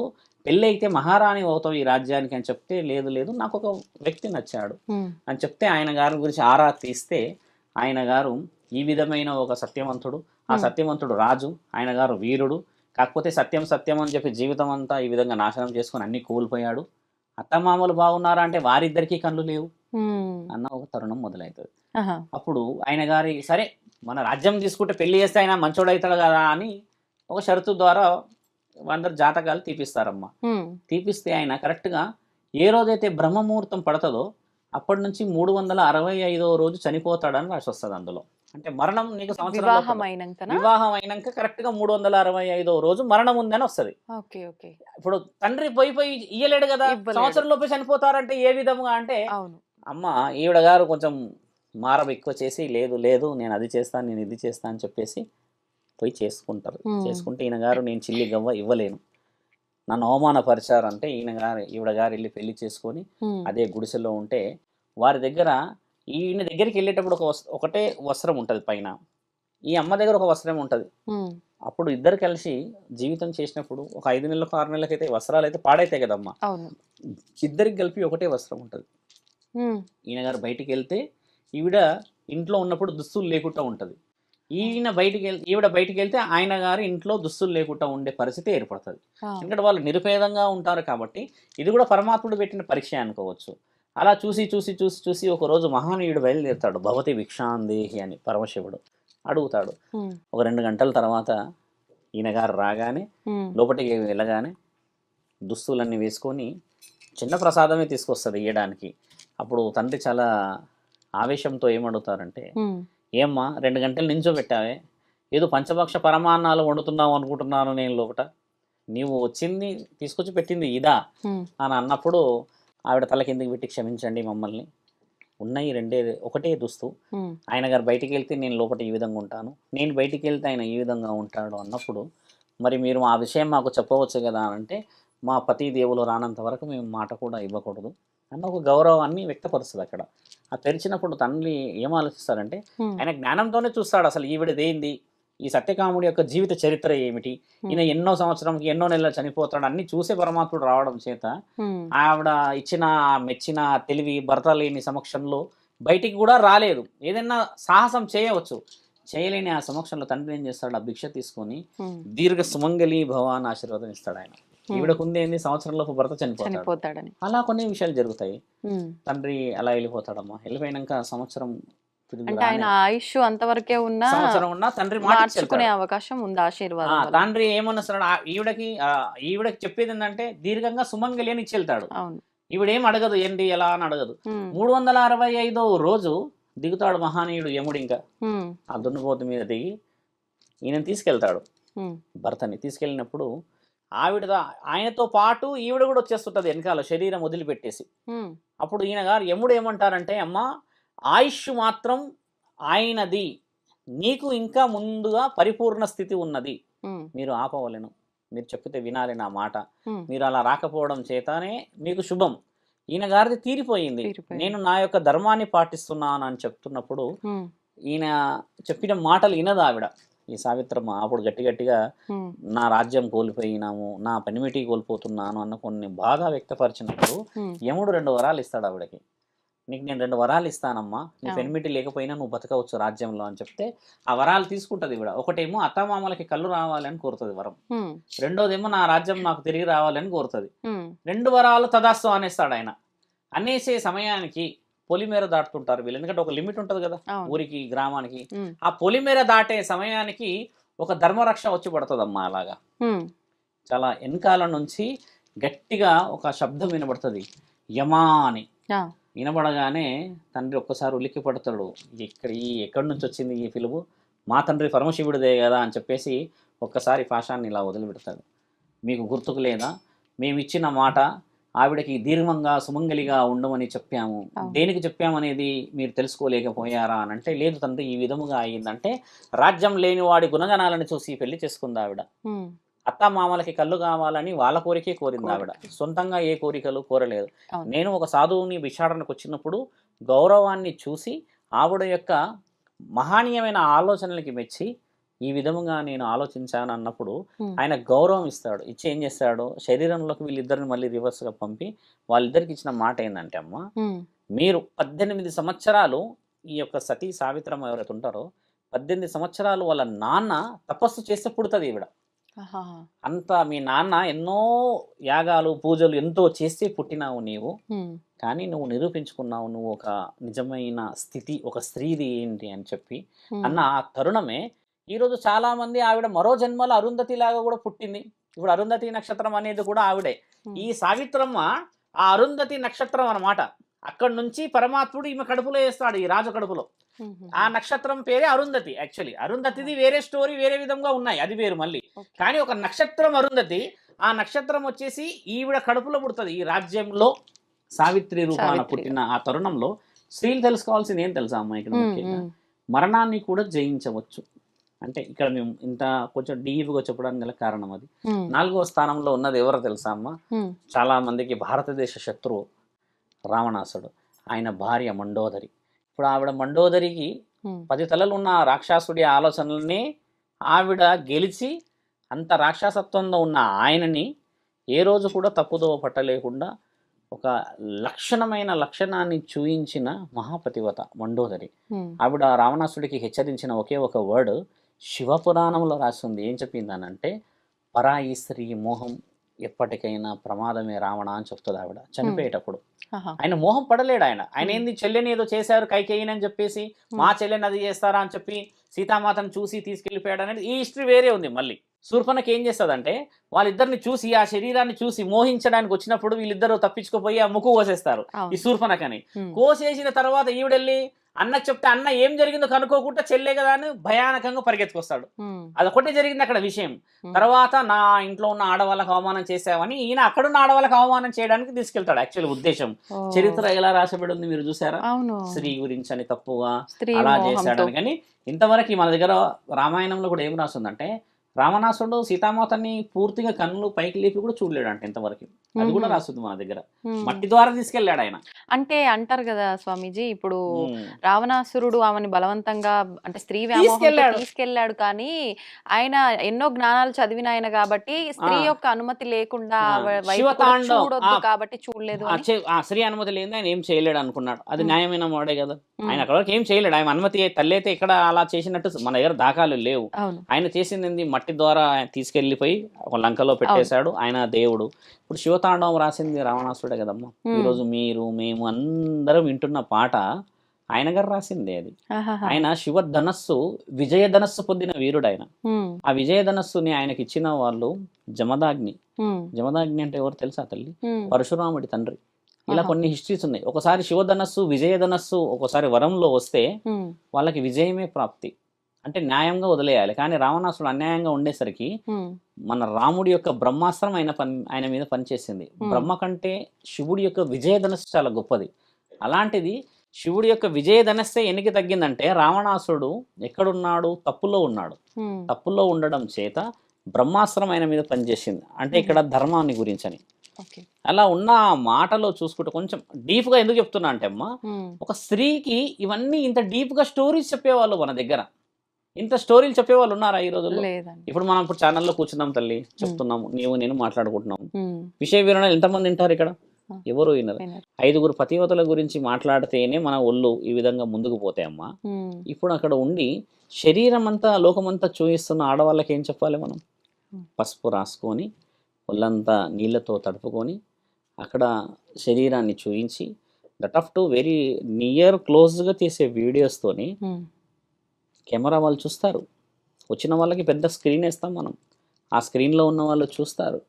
పెళ్ళి అయితే మహారాణి అవుతావు ఈ రాజ్యానికి అని చెప్తే, లేదు లేదు నాకు ఒక వ్యక్తి నచ్చాడు ఉమ్, అని చెప్తే ఆయన గారి గురించి ఆరా తీస్తే ఆయన గారు ఈ విధమైన ఒక సత్యవంతుడు, ఆ ఉమ్, సత్యవంతుడు రాజు, ఆయన గారు వీరుడు. కాకపోతే సత్యం సత్యం అని చెప్పి జీవితం అంతా ఈ విధంగా నాశనం చేసుకొని అన్ని కోల్పోయాడు. అత్తమామలు బాగున్నారా అంటే వారిద్దరికీ కళ్ళు లేవు ఉమ్, అన్న ఒక తరుణం మొదలవుతుంది. ఆహా, అప్పుడు ఆయన గారి సరే మన రాజ్యం తీసుకుంటే పెళ్లి చేస్తే ఆయన మంచోడు అవుతాడు కదా అని ఒక షరతు ద్వారా అందరు జాతకాలు తీపిస్తారమ్మా. ఉమ్, తీపిస్తే ఆయన కరెక్ట్గా ఏ రోజైతే బ్రహ్మముహూర్తం పడుతుందో అప్పటి నుంచి 365వ రోజు చనిపోతాడని రాసి వస్తుంది అందులో. అంటే మరణం నీకు వివాహం అయినాకనా? వివాహం అయినాక కరెక్ట్గా 365వ రోజు మరణం ఉందని వస్తుంది. Okay, okay. ఇప్పుడు తండ్రి పోయి ఇయ్యలేడు కదా, ఇవ్వలేడు. సంవత్సరంలోపే చనిపోతారంటే ఏ విధంగా అంటే అవును. అమ్మ ఈవిడ గారు కొంచెం మారం ఎక్కువ చేసి లేదు లేదు నేను అది చేస్తాను నేను ఇది చేస్తాను అని చెప్పేసి పోయి చేసుకుంటారు. ఉమ్, చేసుకుంటే ఈయన గారు నేను చిల్లి గవ్వ ఇవ్వలేను, నన్ను అవమానపరిచారు అంటే ఈవిడ గారు వెళ్ళి పెళ్లి చేసుకొని ఉమ్, అదే గుడిసెలో ఉంటే వారి దగ్గర ఈయన దగ్గరికి వెళ్ళేటప్పుడు ఒకటే వస్త్రం ఉంటుంది పైన, ఈ అమ్మ దగ్గర ఒక వస్త్రం ఉంటుంది. ఉమ్, అప్పుడు ఇద్దరు కలిసి జీవితం చేసినప్పుడు ఒక 5 నెలలకు 6 నెలలకైతే వస్త్రాలు అయితే పాడైతాయి కదమ్మా. అవును. ఇద్దరికి కలిపి ఒకటే వస్త్రం ఉంటుంది. ఉమ్, ఈయన గారు బయటికి వెళ్తే ఈవిడ ఇంట్లో ఉన్నప్పుడు దుస్తులు లేకుండా ఉంటుంది. ఈవిడ బయటికి వెళ్తే ఆయన గారు ఇంట్లో దుస్తులు లేకుండా ఉండే పరిస్థితి ఏర్పడుతుంది. ఆ, ఎందుకంటే వాళ్ళు నిరుపేదంగా ఉంటారు కాబట్టి ఇది కూడా పరమాత్ముడు పెట్టిన పరీక్ష అనుకోవచ్చు. అలా చూసి చూసి చూసి చూసి ఒకరోజు మహానీయుడు బయలుదేరుతాడు, భవతి భిక్షాందేహి అని పరమశివుడు అడుగుతాడు. ఉమ్, ఒక 2 గంటల తర్వాత ఈయన గారు రాగానే ఉమ్, లోపలికి వెళ్ళగానే దుస్తులన్నీ వేసుకొని చిన్న ప్రసాదమే తీసుకొస్తుంది ఇయ్యడానికి. అప్పుడు తండ్రి చాలా ఆవేశంతో ఏమడుగుతారంటే, ఉమ్, ఏమ్మా 2 గంటలు నించోబెట్టావే, ఏదో పంచభక్ష పరమాన్నాలు వండుతున్నావు అనుకుంటున్నాను నేను లోపట, నీవు వచ్చింది తీసుకొచ్చి పెట్టింది ఇదా ఉమ్, అని అన్నప్పుడు ఆవిడ తల కిందికి పెట్టి క్షమించండి మమ్మల్ని, ఉన్నాయి ఒకటే దుస్తు, ఉమ్, ఆయన గారు బయటికి వెళ్తే నేను లోపల ఈ విధంగా ఉంటాను, నేను బయటికి వెళ్తే ఆయన ఈ విధంగా ఉంటాడు అన్నప్పుడు మరి మీరు ఆ విషయం మాకు చెప్పవచ్చు కదా అంటే, మా పతి దేవులు రానంత వరకు మేము మాట కూడా ఇవ్వకూడదు అన్న ఒక గౌరవాన్ని వ్యక్తపరుస్తుంది అక్కడ. ఆ తెరిచినప్పుడు తండ్రి ఏం ఆలోచిస్తారంటే, ఉమ్, ఆయన జ్ఞానంతోనే చూస్తాడు అసలు ఈవిడదేంది, ఈ సత్యకాముడి యొక్క జీవిత చరిత్ర ఏమిటి, ఈయన ఎన్నో సంవత్సరంకి ఎన్నో నెలలు చనిపోతాడు అన్ని చూసే పరమాత్ముడు రావడం చేత ఉమ్, ఆవిడ ఇచ్చిన మెచ్చిన తెలివి భర్త లేని సమక్షంలో బయటికి కూడా రాలేదు. ఏదైనా సాహసం చేయవచ్చు, చేయలేని ఆ సమక్షంలో తండ్రి ఏం చేస్తాడు, ఆ భిక్ష తీసుకొని ఉమ్, దీర్ఘ సుమంగళి భవ అని ఆశీర్వాదం ఇస్తాడు ఆయన. ఈవిడకుంది ఏంది, సంవత్సరంలోపు భర్త చనిపోతాడని. చనిపోతాడని. అలా కొన్ని విషయాలు జరుగుతాయి. ఉమ్, తండ్రి అలా వెళ్ళిపోతాడమ్మా. వెళ్ళిపోయినాక సంవత్సరం తిరిగి అంటే ఆయన రానే ఆయుష్ అంతవరకే ఉన్నా సంవత్సరం ఉన్నా తండ్రి మాట మార్చుకునే ఇచ్చేళ్తాడు. అవకాశం ఉంది ఆశీర్వాదం వల్ల. తండ్రి ఏమన్నాడు ఈవిడకి చెప్పేది ఏంటంటే దీర్ఘంగా సుమంగలి అని ఇచ్చెళ్తాడు. అవును. ఈవిడేం అడగదు, ఏంటి ఎలా అని అడగదు. ఉమ్, 365వ రోజు దిగుతాడు మహానీయుడు యముడు, ఇంకా ఉమ్, ఆ దున్నపోతు మీద దిగి ఈయనని తీసుకెళ్తాడు. ఉమ్, భర్తని తీసుకెళ్ళినప్పుడు ఆయనతో పాటు ఈవిడ కూడా వచ్చేస్తుంటది వెనకాల, శరీరం వదిలిపెట్టేసి. ఉమ్, అప్పుడు ఈయన గారు యముడు ఏమంటారంటే, అమ్మా ఆయుష్ మాత్రం ఆయనది, నీకు ఇంకా ముందుగా పరిపూర్ణ స్థితి ఉన్నది, ఉమ్, మీరు ఆపవలెను, మీరు చెప్పితే వినాలి నా మాట, ఉమ్, మీరు అలా రాకపోవడం చేతనే మీకు శుభం. ఈయన గారిది తీరిపోయింది, తీరిపోయింది. నేను నా యొక్క ధర్మాన్ని పాటిస్తున్నాను అని చెప్తున్నప్పుడు ఉమ్, ఈయన చెప్పిన మాటలు వినదు ఆవిడ, ఈ సావిత్రమ్మ. అప్పుడు గట్టిగా ఉమ్, నా రాజ్యం కోల్పోయినాము, నా పనిమిటి కోల్పోతున్నాను అన్న కొన్ని బాధ వ్యక్తపరిచినప్పుడు ఉమ్, యముడు 2 వరాలు ఇస్తాడు ఆవిడకి. నీకు నేను 2 వరాలు ఇస్తానమ్మా, నీ అవును. పెనిమిటి లేకపోయినా నువ్వు బతకవచ్చు రాజ్యంలో అని చెప్తే ఆ వరాలు తీసుకుంటుంది ఇవిడ. ఒకటేమో అత్తమామలకి కళ్ళు రావాలని కోరుతుంది వరం, ఉమ్, రెండోదేమో నా రాజ్యం నాకు తిరిగి రావాలని కోరుతుంది. ఉమ్, 2 వరాలు తదాస్తు అనేస్తాడు ఆయన. అనేసే సమయానికి పొలిమేర దాటుతుంటారు వీళ్ళు, ఎందుకంటే ఒక లిమిట్ ఉంటుంది కదా అవును. ఊరికి గ్రామానికి. ఉమ్, ఆ పొలిమేర దాటే సమయానికి ఒక ధర్మరక్ష వచ్చి పడుతుందమ్మా. అలాగా ఉమ్, చాలా వెనకాల నుంచి గట్టిగా ఒక శబ్దం వినబడుతుంది, యమా అని. ఆ, వినబడగానే తండ్రి ఒక్కసారి ఉలిక్కి పడతాడు, ఎక్కడి నుంచి వచ్చింది ఈ పిలుపు, మా తండ్రి పరమశివుడిదే కదా అని చెప్పేసి ఒక్కసారి పాశాన్ని ఇలా వదిలిపెడతాడు. మీకు గుర్తుకు లేదా, మేము ఇచ్చిన మాట ఆవిడకి దీర్ఘంగా సుమంగలిగా ఉండమని చెప్పాము, దేనికి చెప్పామనేది మీరు తెలుసుకోలేకపోయారా అని అంటే, లేదు తండ్రి ఈ విధముగా అయ్యిందంటే రాజ్యం లేని వాడి గుణగణాలను చూసి పెళ్లి చేసుకుంది ఆవిడ. ఉమ్, అత్తమామలకి కళ్ళు కావాలని వాళ్ళ కోరికే కోరింది ఆవిడ, సొంతంగా ఏ కోరికలు కోరలేదు. అవును. నేను ఒక సాధువుని విచారణకు వచ్చినప్పుడు గౌరవాన్ని చూసి ఆవిడ యొక్క మహనీయమైన ఆలోచనలకి మెచ్చి ఈ విధముగా నేను ఆలోచించాను అన్నప్పుడు ఉమ్, ఆయన గౌరవం ఇస్తాడు. ఇచ్చి ఏం చేస్తాడు, శరీరంలోకి వీళ్ళిద్దరిని మళ్ళీ రివర్స్గా పంపి వాళ్ళిద్దరికి ఇచ్చిన మాట ఏంటంటే, అమ్మ ఉమ్, మీరు 18 సంవత్సరాలు ఈ యొక్క సతీ సావిత్రమ్మ ఎవరైతే ఉంటారో 18 సంవత్సరాలు వాళ్ళ నాన్న తపస్సు చేస్తే పుడుతుంది ఈవిడ. ఆహాహా, అంత మీ నాన్న ఎన్నో యాగాలు పూజలు ఎంతో చేస్తే పుట్టినావు నీవు, ఉమ్, కానీ నువ్వు నిరూపించుకున్నావు నువ్వు ఒక నిజమైన స్థితి, ఒక స్త్రీది ఏంటి అని చెప్పి ఉమ్, అన్న ఆ తరుణమే ఈరోజు చాలా మంది ఆవిడ మరో జన్మలో అరుంధతి లాగా కూడా పుట్టింది. ఇప్పుడు అరుంధతి నక్షత్రం అనేది కూడా ఆవిడే. ఈ సావిత్రమ్మ ఆ అరుంధతి నక్షత్రం అన్నమాట. అక్కడి నుంచి పరమాత్ముడు ఈమె కడుపులో వేస్తాడు, ఈ రాజు కడుపులో. ఉమ్, ఆ నక్షత్రం పేరే అరుంధతి. యాక్చువల్లీ అరుంధతిది వేరే స్టోరీ, వేరే విధంగా ఉన్నాయి, అది వేరు మళ్ళీ. ఓకే. కానీ ఒక నక్షత్రం అరుంధతి, ఆ నక్షత్రం వచ్చేసి ఈవిడ కడుపులో పుడుతుంది. ఈ రాజ్యంలో సావిత్రి రూపాన సావిత్రి. పుట్టిన ఆ తరుణంలో స్త్రీలు తెలుసుకోవాల్సింది ఏం తెలుసా అమ్మా ఇక్కడ ఉమ్, ముఖ్యంగా, ఉమ్, మరణాన్ని కూడా జయించవచ్చు. అంటే ఇక్కడ మేము ఇంత కొంచెం డీప్గా చెప్పడానికి గల కారణం అది. ఉమ్, 4వ స్థానంలో ఉన్నది ఎవరో తెలుసా అమ్మా, ఉమ్, చాలా మందికి భారతదేశ శత్రువు రావణాసుడు, ఆయన భార్య మండోదరి. ఇప్పుడు ఆవిడ మండోదరికి ఉమ్, 10 తలలు ఉన్న రాక్షసుడి ఆలోచనల్ని ఆవిడ గెలిచి అంత రాక్షసత్వంలో ఉన్న ఆయనని ఏ రోజు కూడా తప్పుదోవ పట్టలేకుండా ఒక లక్షణాన్ని చూయించిన మహాపతివత మండోదరి. ఉమ్, ఆవిడ రావణాసుడికి హెచ్చరించిన ఒకే ఒక వర్డ్ శివపురాణంలో రాసింది. ఏం చెప్పిందనంటే, పరాయి స్త్రీ మోహం ఎప్పటికైనా ప్రమాదమే రావణ అని చెప్తుంది ఆవిడ చనిపోయేటప్పుడు. ఆహా, ఆయన మోహం పడలేడు. ఆయన ఏంది, చెల్లెని ఏదో చేశారు కైకేయిని అని చెప్పేసి, మా చెల్లెని అది చేస్తారా అని చెప్పి సీతామాతను చూసి తీసుకెళ్లిపోయాడు అనేది ఈ హిస్టరీ వేరే ఉంది. మళ్ళీ శూర్పణఖ ఏం చేస్తుందంటే, వాళ్ళిద్దరిని చూసి ఆ శరీరాన్ని చూసి మోహించడానికి వచ్చినప్పుడు వీళ్ళిద్దరూ తప్పించుకుపోయి ఆ ముక్కు కోసేస్తారు ఈ అవును. శూర్పణఖని. ఉమ్, కోసేసిన తర్వాత ఈవిడెళ్ళి అన్నకు చెప్తే అన్న ఏం జరిగిందో కనుక్కోకుండా చెల్లే కదా అని భయానకంగా పరిగెత్తుకొస్తాడు. ఉమ్, అదొకటే జరిగింది అక్కడ విషయం. ఉమ్, తర్వాత నా ఇంట్లో ఉన్న ఆడవాళ్ళకి అవమానం చేసావని ఈయన అక్కడున్న ఆడవాళ్ళకి అవమానం చేయడానికి తీసుకెళ్తాడు. యాక్చువల్ ఉద్దేశం. ఓ, చరిత్ర ఎలా రాసబడి ఉంది మీరు చూసారా, అవును, స్త్రీ గురించి అని తప్పుగా స్త్రీ అలా మోహంతో. చేశాడని. కానీ ఇంతవరకు మన దగ్గర రామాయణంలో కూడా ఏం రాస్తుందంటే, రావణాసుడు సీతామాతని పూర్తిగా కన్నులు పైకి లేపి కూడా చూడలేడు అంటే ఇంతవరకు. అది కూడా రాస్తుంది మన దగ్గర. ఉమ్. మట్టి ద్వారా తీసుకెళ్ళాడు ఆయన. అంటే అంటారు కదా స్వామీజీ, ఇప్పుడు ఉమ్. రావణాసురుడు ఆమెను బలవంతంగా అంటే స్త్రీ వ్యామోహంతో తీసుకెళ్ళాడు. తీసుకెళ్ళాడు, కానీ ఆయన ఎన్నో జ్ఞానాలు చదివిన ఆయన కాబట్టి స్త్రీ ఆ. యొక్క అనుమతి లేకుండా ఆ. వైపు కూడా శివతాండవం. చూడొద్దు ఆ. కాబట్టి చూడలేదు అని. ఆ స్త్రీ అనుమతి లేని ఆయన ఏం చేయలేడు అనుకున్నాడు. అది ఉమ్. న్యాయమైన వాడే కదా. ఉమ్. ఆయన అక్కడ వరకు ఏం చేయలేడు. ఆయన అనుమతి తల్లి అయితే ఇక్కడ అలా చేసినట్టు మన దగ్గర దాఖలు లేవు. అవును. ఆయన చేసింది ఏంది, మట్టి ద్వారా ఆయన తీసుకెళ్లిపోయి ఒక లంకలో పెట్టేశాడు. ఆయన దేవుడు. ఇప్పుడు శివతాండవం రాసింది రావణాసుడే కదమ్మా. ఉమ్. ఈరోజు మీరు మేము అందరం వింటున్న పాట ఆయన గారు రాసిందే అది. ఆహాహా. ఆయన శివ ధనస్సు విజయధనస్సు పొందిన వీరుడు ఆయన. ఉమ్, ఆ విజయధనస్సుని ఆయనకి ఇచ్చిన వాళ్ళు జమదాగ్ని. ఉమ్, జమదాగ్ని అంటే ఎవరు తెలుసా తల్లి? ఉమ్, పరశురాముడి తండ్రి. ఇలా ఆహా. కొన్ని హిస్టరీస్ ఉన్నాయి. ఒకసారి శివధనస్సు విజయధనస్సు ఒకసారి వరంలో వస్తే ఉమ్, వాళ్ళకి విజయమే ప్రాప్తి, అంటే న్యాయంగా వదిలేయాలి. కానీ రావణాసుడు అన్యాయంగా ఉండేసరికి ఉమ్, మన రాముడి యొక్క బ్రహ్మాస్త్రం ఆయన మీద పనిచేసింది. బ్రహ్మ కంటే శివుడి యొక్క విజయధనస్సు చాలా గొప్పది. అలాంటిది శివుడి యొక్క విజయధనస్సే ఎన్నికి తగ్గిందంటే రావణాసుడు ఎక్కడున్నాడు? తప్పులో ఉన్నాడు. ఉమ్, తప్పుల్లో ఉండడం చేత బ్రహ్మాస్త్రం ఆయన మీద పనిచేసింది. అంటే ఇక్కడ ధర్మాన్ని గురించని. ఓకే. అలా ఉన్న ఆ మాటలో చూసుకుంటే కొంచెం డీప్గా ఎందుకు చెప్తున్నా అంటే అమ్మ, ఉమ్, ఒక స్త్రీకి ఇవన్నీ ఇంత డీప్గా స్టోరీస్ చెప్పేవాళ్ళు మన దగ్గర, ఇంత స్టోరీలు చెప్పేవాళ్ళు ఉన్నారా ఈ రోజుల్లో? లేదండి. ఇప్పుడు ఛానల్లో కూర్చున్నాం తల్లి, చెప్తున్నాము, నీవు నేను మాట్లాడుకుంటున్నాము. ఉమ్, విషయ వివరణలు ఎంతమంది వింటారు ఇక్కడ? ఆ. ఎవరు వినరు. వినరు. 5గురు పతివతల గురించి మాట్లాడితేనే మన ఒళ్ళు ఈ విధంగా ముందుకు పోతాయమ్మా. ఉమ్, ఇప్పుడు అక్కడ ఉండి శరీరం అంతా లోకమంతా చూయిస్తున్న ఆడవాళ్ళకి ఏం చెప్పాలి మనం? పసుపు రాసుకొని ఒళ్ళంతా నీళ్ళతో తడుపుకొని అక్కడ శరీరాన్ని చూయించి that off to very near క్లోజ్గా తీసే వీడియోస్తోని ఉమ్, కెమెరా వాళ్ళు చూస్తారు. వచ్చిన వాళ్ళకి పెద్ద స్క్రీన్ వేస్తాం మనం, ఆ స్క్రీన్లో ఉన్న వాళ్ళు చూస్తారు,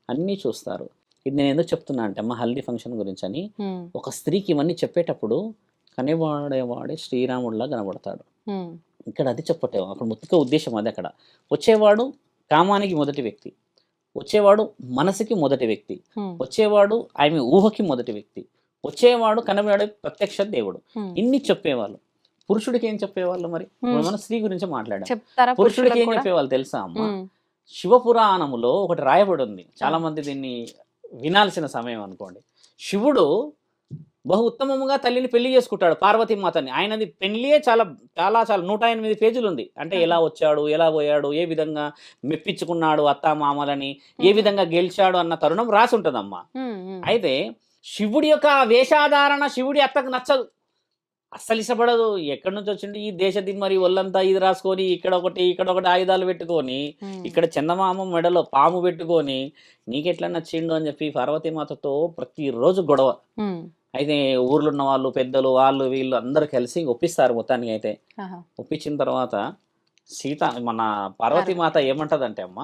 అన్నీ చూస్తారు. ఇది నేను ఎందుకు చెప్తున్నా అంటే అమ్మ, హల్దీ ఫంక్షన్ గురించి అని. ఉమ్, ఒక స్త్రీకి ఇవన్నీ చెప్పేటప్పుడు కనివాడేవాడే శ్రీరాముడిలా కనబడతాడు. ఉమ్, ఇక్కడ అది చెప్పటం అక్కడ ముఖ్య ఉద్దేశం అది. అక్కడ వచ్చేవాడు కామానికి మొదటి వ్యక్తి, వచ్చేవాడు మనసుకి మొదటి వ్యక్తి, ఉమ్, వచ్చేవాడు ఆమె ఊహకి మొదటి వ్యక్తి, వచ్చేవాడు కనబడే ప్రత్యక్ష దేవుడు. ఉమ్. ఇన్ని చెప్పేవాళ్ళు. పురుషుడికి ఏం చెప్పేవాళ్ళు మరి? ఇప్పుడు మనం స్త్రీ గురించి మాట్లాడాం. చెప్తారా పురుషుడికి ఏం పురుషులకు కూడా? చెప్పేవాళ్ళు తెలుసా అమ్మ? ఉమ్, శివపురాణములో ఒకటి రాయబడి ఉంది, చాలా మంది దీన్ని వినాల్సిన సమయం అనుకోండి. శివుడు బహు ఉత్తమముగా తల్లిని పెళ్లి చేసుకుంటాడు, పార్వతీమాతని. ఆయనది పెళ్లియే చాలా చాలా చాలా 108 పేజీలు ఉంది. అంటే ఎలా వచ్చాడు, ఎలా పోయాడు, ఏ విధంగా మెప్పించుకున్నాడు అత్తా మామలని, ఏ విధంగా గెలిచాడు అన్న తరుణం రాసి ఉంటుందమ్మా. ఉమ్, ఉమ్, అయితే శివుడి యొక్క వేషాధారణ శివుడి అత్తకు నచ్చదు, అస్సలు ఇష్టపడదు. ఎక్కడి నుంచి వచ్చింది ఈ దేశ దిమ్మరి, ఒళ్ళంతా ఇది రాసుకొని ఇక్కడ ఒకటి ఆయుధాలు పెట్టుకొని, ఉమ్, ఇక్కడ చందమామ మెడలో పాము పెట్టుకొని నీకెట్లా నచ్చిండు అని చెప్పి పార్వతీమాతతో ప్రతిరోజు గొడవ. ఉమ్, అయితే ఊర్లో ఉన్న వాళ్ళు పెద్దలు వాళ్ళు వీళ్ళు అందరు కలిసి ఒప్పిస్తారు మొత్తానికి. అయితే ఆహా. ఒప్పించిన తర్వాత మన పార్వతీమాత ఏమంటదంటే అమ్మ,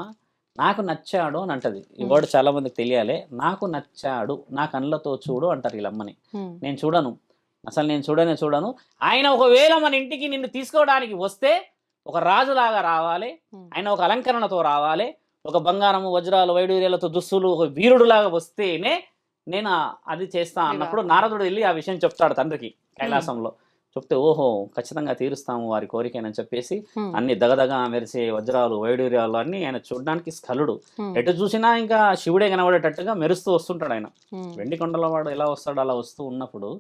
నాకు నచ్చాడు అని అంటది. ఈ వర్డ్ చాలా మందికి తెలియాలి. నాకు నచ్చాడు, నా కళ్ళతో చూడు అంటారు వీళ్ళమ్మని. ఉమ్, నేను చూడను, అసలు నేను చూడను. ఆయన ఒకవేళ మన ఇంటికి నిన్ను తీసుకోవడానికి వస్తే ఒక రాజులాగా రావాలి, ఆయన ఒక అలంకరణతో రావాలి, ఒక బంగారము వజ్రాలు వైడూర్యాలతో దుస్తులు, ఒక వీరుడులాగా వస్తేనే నేను అది చేస్తా అన్నప్పుడు నారదుడు వెళ్ళి ఆ విషయం చెప్తాడు తండ్రికి కైలాసంలో. చెప్తే ఓహో ఖచ్చితంగా తీరుస్తాము వారి కోరికనని చెప్పేసి అన్ని దగదగా మెరిసే వజ్రాలు వైడూర్యాలు అన్ని ఆయన చూడడానికి స్ఖలుడు. ఎటు చూసినా ఇంకా శివుడే కనబడేటట్టుగా మెరుస్తూ వస్తుంటాడు ఆయన. వెండి కొండల వాడు ఎలా వస్తాడు అలా వస్తూ ఉన్నప్పుడు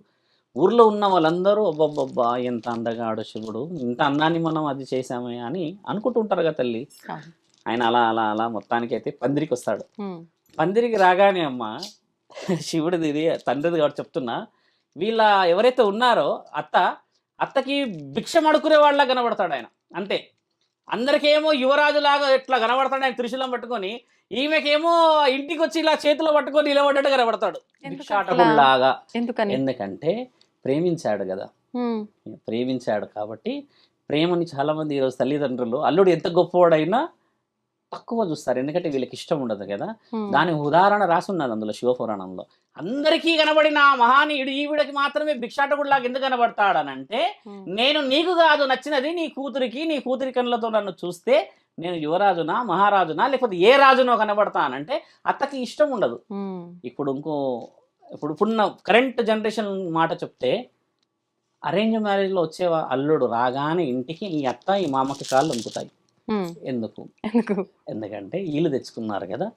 ఊర్లో ఉన్న వాళ్ళందరూ అబ్బబ్బబ్బా ఎంత అందగాడు శివుడు, ఇంత అందాన్ని మనం అది చేసామే అని అనుకుంటుంటారు కదా తల్లి. ఆయన అలా అలా అలా మొత్తానికి అయితే పందిరికి వస్తాడు. పందిరికి రాగానే అమ్మ శివుడిది ఇది తండ్రిది కాబట్టి చెప్తున్నా, వీళ్ళ ఎవరైతే ఉన్నారో అత్తకి భిక్షం అడుకునే వాళ్ళ కనబడతాడు ఆయన. అంతే, అందరికేమో యువరాజులాగా ఎట్లా కనబడతాడు ఆయన త్రిశూలం పట్టుకొని, ఈమెకేమో ఇంటికి వచ్చి ఇలా చేతిలో పట్టుకొని నిలబడ్డట్టు కనబడతాడు భిక్షాటకుల్లాగా. ఎందుకంటే ప్రేమించాడు కదా, ప్రేమించాడు కాబట్టి. ప్రేమని చాలా మంది ఈరోజు తల్లిదండ్రులు అల్లుడు ఎంత గొప్పవాడైనా తక్కువ చూస్తారు, ఎందుకంటే వీళ్ళకి ఇష్టం ఉండదు కదా. దాని ఉదాహరణ రాసున్నది అందులో శివపురాణంలో. అందరికీ కనబడిన మహానీయుడు ఈవిడకి మాత్రమే భిక్షాటకుడిలాగా ఎందుకు కనబడతాడనంటే, నేను నీకు కాదు నచ్చినది నీ కూతురి కళ్ళతో నన్ను చూస్తే నేను యువరాజునా మహారాజునా లేకపోతే ఏ రాజునో కనబడతానంటే అత్తకి ఇష్టం ఉండదు. ఇప్పుడున్న కరెంట్ జనరేషన్ మాట చెప్తే, అరేంజ్ మ్యారేజ్లో వచ్చే అల్లుడు రాగానే ఇంటికి ఈ అత్త ఈ మామకి కాళ్ళు వంపుతాయి. ఎందుకంటే వీళ్ళు తెచ్చుకున్నారు కదా,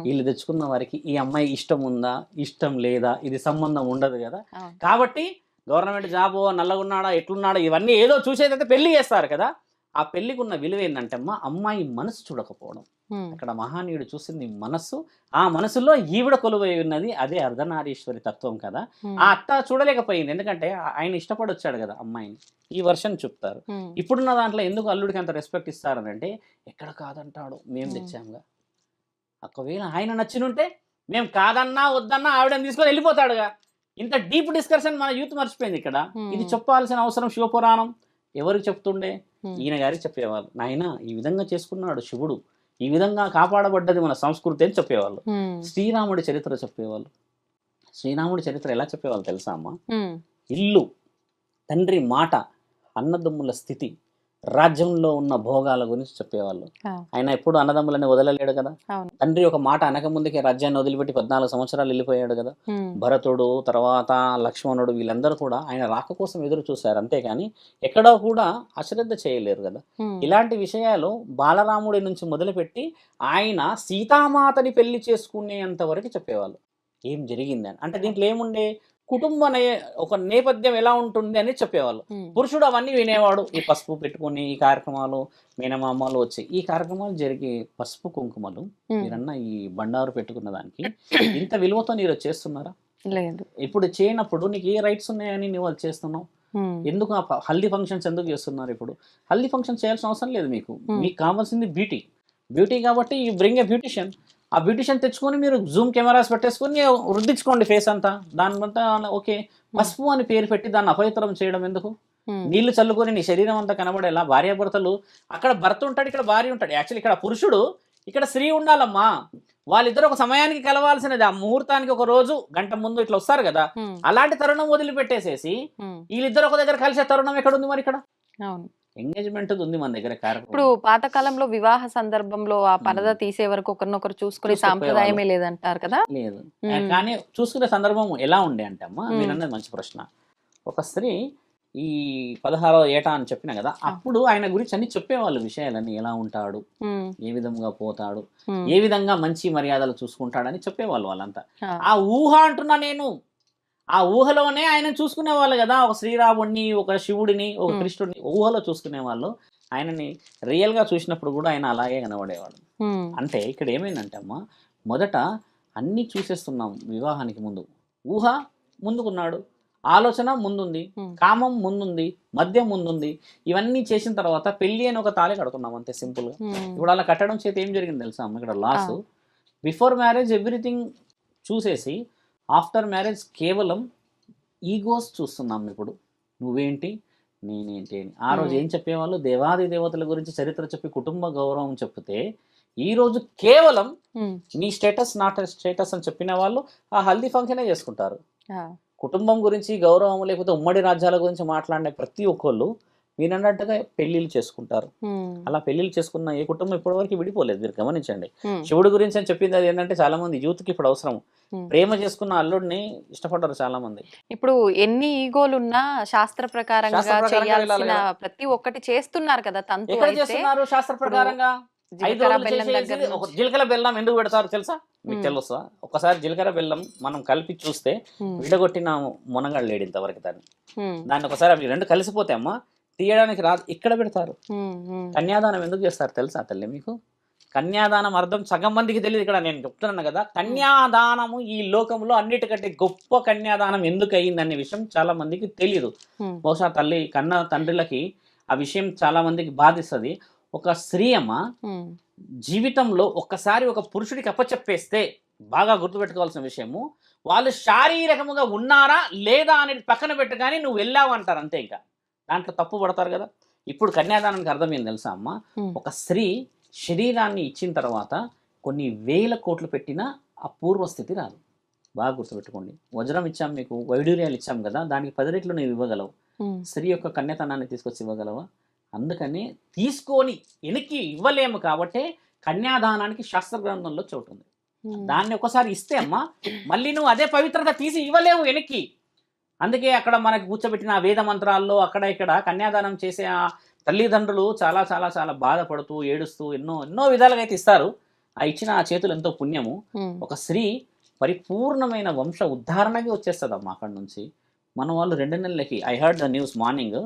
వీళ్ళు తెచ్చుకున్న వారికి ఈ అమ్మాయి ఇష్టం ఉందా ఇష్టం లేదా ఇది సంబంధం ఉండదు కదా. కాబట్టి గవర్నమెంట్ జాబు, నల్లగున్నాడా ఎట్లున్నాడా ఇవన్నీ ఏదో చూసేదైతే పెళ్లి చేస్తారు కదా. ఆ పెళ్లికి ఉన్న విలువ ఏంటంటే అమ్మాయి మనసు చూడకపోవడం. అక్కడ మహానీయుడు చూసింది మనస్సు, ఆ మనసులో ఈవిడ కొలువై ఉన్నది, అదే అర్ధనారీశ్వరి తత్వం కదా. ఆ అత్త చూడలేకపోయింది, ఎందుకంటే ఆయన ఇష్టపడి వచ్చాడు కదా అమ్మాయిని. ఈ వర్షన్ చెప్తారు. ఇప్పుడున్న దాంట్లో ఎందుకు అల్లుడికి అంత రెస్పెక్ట్ ఇస్తారనంటే, ఎక్కడ కాదంటాడు, మేము తెచ్చాముగా. ఒకవేళ ఆయన నచ్చినుంటే మేము కాదన్నా వద్దన్నా ఆవిడని తీసుకొని వెళ్ళిపోతాడుగా. ఇంత డీప్ డిస్కషన్ మన యూత్ మర్చిపోయింది ఇక్కడ. Hmm. ఇది చెప్పాల్సిన అవసరం శివపురాణం ఎవరికి చెప్తుండే? Hmm. ఈయన గారికి చెప్పేవాళ్ళు. నాయన ఈ విధంగా చేసుకున్నాడు శివుడు, ఈ విధంగా కాపాడబడ్డది మన సంస్కృతి అని చెప్పేవాళ్ళు. శ్రీరాముడి చరిత్ర చెప్పేవాళ్ళు. శ్రీరాముడి చరిత్ర ఎలా చెప్పేవాళ్ళు తెలుసా అమ్మ? ఇల్లు, తండ్రి మాట, అన్నదమ్ముల స్థితి, రాజ్యంలో ఉన్న భోగాల గురించి చెప్పేవాళ్ళు. ఆయన ఎప్పుడు అన్నదమ్ములని వదలలేడు కదా. తండ్రి ఒక మాట అనక ముందుకే రాజ్యాన్ని వదిలిపెట్టి 14 సంవత్సరాలు వెళ్ళిపోయాడు కదా. భరతుడు, తర్వాత లక్ష్మణుడు, వీళ్ళందరూ కూడా ఆయన రాక కోసం ఎదురు చూశారు, అంతేకాని ఎక్కడో కూడా అశ్రద్ధ చేయలేరు కదా. ఇలాంటి విషయాలు బాలరాముడి నుంచి మొదలుపెట్టి ఆయన సీతామాతని పెళ్లి చేసుకునేంత వరకు చెప్పేవాళ్ళు ఏం జరిగిందని. అంటే దీంట్లో ఏముండే, కుటుంబ ఒక నేపథ్యం ఎలా ఉంటుంది అని చెప్పేవాళ్ళు. పురుషుడు అవన్నీ వినేవాడు. ఈ పసుపు పెట్టుకుని ఈ కార్యక్రమాలు, మేనమామలు వచ్చి ఈ కార్యక్రమాలు జరిగే పసుపు కుంకుమలు మీరన్నా ఈ బండారు పెట్టుకున్న దానికి ఇంత విలువతో మీరు చేస్తున్నారా? లేదు. ఇప్పుడు చేయనప్పుడు నీకు ఏ రైట్స్ ఉన్నాయని నువ్వు అది చేస్తున్నావు? ఎందుకు హల్దీ ఫంక్షన్స్ ఎందుకు చేస్తున్నారు? ఇప్పుడు హల్దీ ఫంక్షన్ చేయాల్సిన అవసరం లేదు. మీకు కావాల్సింది బ్యూటీ కాబట్టి యూ బ్రింగ్ ఏ బ్యూటిషియన్. ఆ బ్యూటిషియన్ తెచ్చుకొని మీరు జూమ్ కెమెరాస్ పెట్టేసుకొని రుద్దించుకోండి ఫేస్ అంతా. దానికంతా ఓకే. పసుపు అని పేరు పెట్టి దాన్ని అపవిత్రం చేయడం ఎందుకు? నీళ్లు చల్లుకొని నీ శరీరం అంతా కనబడేలా. భార్యాభర్తలు, అక్కడ భర్త ఉంటాడు, ఇక్కడ భార్య ఉంటాడు. యాక్చువల్లీ ఇక్కడ పురుషుడు, ఇక్కడ స్త్రీ ఉండాలమ్మా. వాళ్ళిద్దరు ఒక సమయానికి కలవాల్సినది. ఆ ముహూర్తానికి ఒక రోజు గంట ముందు ఇట్లా వస్తారు కదా. అలాంటి తరుణం వదిలిపెట్టేసేసి వీళ్ళిద్దరు ఒక దగ్గర కలిసే తరుణం ఎక్కడ ఉంది మరి? ఇక్కడ ఎంగేజ్మెంట్ ఉంది మన దగ్గర. ఇప్పుడు పాతకాలంలో వివాహ సందర్భంలో ఆ పరద తీసే వరకు ఒకరినొకరు చూసుకునే సాంప్రదాయమే లేదంటారు కదా. లేదు, కానీ చూసుకునే సందర్భం ఎలా ఉండే అంటే అమ్మా, మీరు అన్నది మంచి ప్రశ్న. ఒక స్త్రీ ఈ 16వ ఏట అని చెప్పిన కదా, అప్పుడు ఆయన గురించి అన్ని చెప్పేవాళ్ళు విషయాలన్నీ. ఎలా ఉంటాడు, ఏ విధంగా పోతాడు, ఏ విధంగా మంచి మర్యాదలు చూసుకుంటాడని చెప్పేవాళ్ళు వాళ్ళంతా. ఆ ఊహ అంటున్నా నేను, ఆ ఊహలోనే ఆయన చూసుకునే వాళ్ళు కదా. ఒక శ్రీరాముడిని, ఒక శివుడిని, ఒక కృష్ణుడిని ఊహలో చూసుకునే వాళ్ళు. ఆయనని రియల్ గా చూసినప్పుడు కూడా ఆయన అలాగే కనబడేవాడు. అంటే ఇక్కడ ఏమైందంటే అమ్మా, మొదట అన్ని చూసేస్తున్నాం వివాహానికి ముందు. ఊహ ముందుకున్నాడు, ఆలోచన ముందుంది, కామం ముందుంది, మద్యం ముందుంది. ఇవన్నీ చేసిన తర్వాత పెళ్లి అని ఒక తాళి కడుతున్నాం అంతే, సింపుల్ గా. ఇప్పుడు అలా కట్టడం చేత ఏం జరిగింది తెలుసా అమ్మ? ఇక్కడ లాస్. బిఫోర్ మ్యారేజ్ ఎవ్రీథింగ్ చూసేసి ఆఫ్టర్ మ్యారేజ్ కేవలం ఈగోస్ చూస్తున్నాం. ఇప్పుడు నువ్వేంటి నేనేంటి అని. ఆ రోజు ఏం చెప్పేవాళ్ళు? దేవాది దేవతల గురించి చరిత్ర చెప్పి కుటుంబ గౌరవం చెప్తే, ఈ రోజు కేవలం నీ స్టేటస్ నాట్ స్టేటస్ అని చెప్పిన వాళ్ళు ఆ హల్దీ ఫంక్షనే చేసుకుంటారు. కుటుంబం గురించి గౌరవం, లేకపోతే ఉమ్మడి రాజ్యాల గురించి మాట్లాడే ప్రతి ఒక్కళ్ళు మీరు అన్నట్టుగా పెళ్లిళ్ళు చేసుకుంటారు. అలా పెళ్లిళ్ళు చేసుకున్న ఏ కుటుంబం ఇప్పటివరకు విడిపోలేదు. మీరు గమనించండి. శివుడి గురించి అని చెప్పింది అది ఏంటంటే, చాలా మంది యూత్ కి ఇప్పుడు అవసరం. ప్రేమ చేసుకున్న అల్లుడిని ఇష్టపడ్డారు చాలా మంది. ఇప్పుడు ఎన్ని ఈగోలున్నా శాస్త్ర ప్రకారంగా చేయాల్సిన ప్రతి ఒక్కటి చేస్తున్నారు కదా. తంతు చేస్తున్నారు శాస్త్ర ప్రకారంగా. జీలకర్ర బెల్లం ఎందుకు పెడతారు తెలుసా? మీకు తెలుసా? ఒకసారి జీలకర్ర బెల్లం మనం కలిపి చూస్తే విడగొట్టిన మునగాడు లేడు ఇంతవరకు. దాన్ని ఒకసారి అవి రెండు కలిసిపోతే అమ్మా తీయడానికి రాదు. ఇక్కడ పెడతారు. కన్యాదానం ఎందుకు చేస్తారు తెలుసా తల్లి మీకు? కన్యాదానం అర్థం సగం మందికి తెలియదు. ఇక్కడ నేను చెప్తున్నాను కదా, కన్యాదానము ఈ లోకంలో అన్నిటికంటే గొప్ప కన్యాదానం ఎందుకు అయ్యిందనే విషయం చాలా మందికి తెలియదు. బహుశా తల్లి కన్న తండ్రులకి ఆ విషయం చాలా మందికి బాధిస్తుంది. ఒక స్త్రీ అమ్మ జీవితంలో ఒక్కసారి ఒక పురుషుడికి అప్పచెప్పేస్తే, బాగా గుర్తుపెట్టుకోవాల్సిన విషయము, వాళ్ళు శారీరకముగా ఉన్నారా లేదా అనేది పక్కన పెట్టు, కానీ నువ్వు వెళ్ళావు అంటారు అంతే. ఇంకా దాంట్లో తప్పు పడతారు కదా. ఇప్పుడు కన్యాదానానికి అర్థం ఏం తెలుసా అమ్మ? ఒక స్త్రీ శరీరాన్ని ఇచ్చిన తర్వాత కొన్ని వేల కోట్లు పెట్టినా ఆ పూర్వస్థితి రాదు. బాగా గుర్తుపెట్టుకోండి. వజ్రం ఇచ్చాం మీకు, వైడూర్యాలు ఇచ్చాం కదా, దానికి 10 రెట్లు నువ్వు ఇవ్వగలవు. స్త్రీ యొక్క కన్యతనాన్ని తీసుకొచ్చి ఇవ్వగలవా? అందుకని తీసుకొని వెనక్కి ఇవ్వలేము కాబట్టి కన్యాదానానికి శాస్త్ర గ్రంథంలో చోటు ఉంది. దాన్ని ఒకసారి ఇస్తే అమ్మా మళ్ళీ నువ్వు అదే పవిత్రత తీసి ఇవ్వలేవు వెనక్కి. అందుకే అక్కడ మనకు కూర్చోబెట్టిన వేద మంత్రాల్లో అక్కడ ఇక్కడ కన్యాదానం చేసే ఆ తల్లిదండ్రులు చాలా చాలా చాలా బాధపడుతూ ఏడుస్తూ ఎన్నో విధాలుగా అయితే ఇస్తారు. ఆ ఇచ్చిన ఆ చేతులు ఎంతో పుణ్యము. ఒక స్త్రీ పరిపూర్ణమైన వంశ ఉద్ధారణకి వచ్చేస్తుందమ్మా అక్కడ నుంచి. మన వాళ్ళు 2 నెలలకి, I heard the news morning,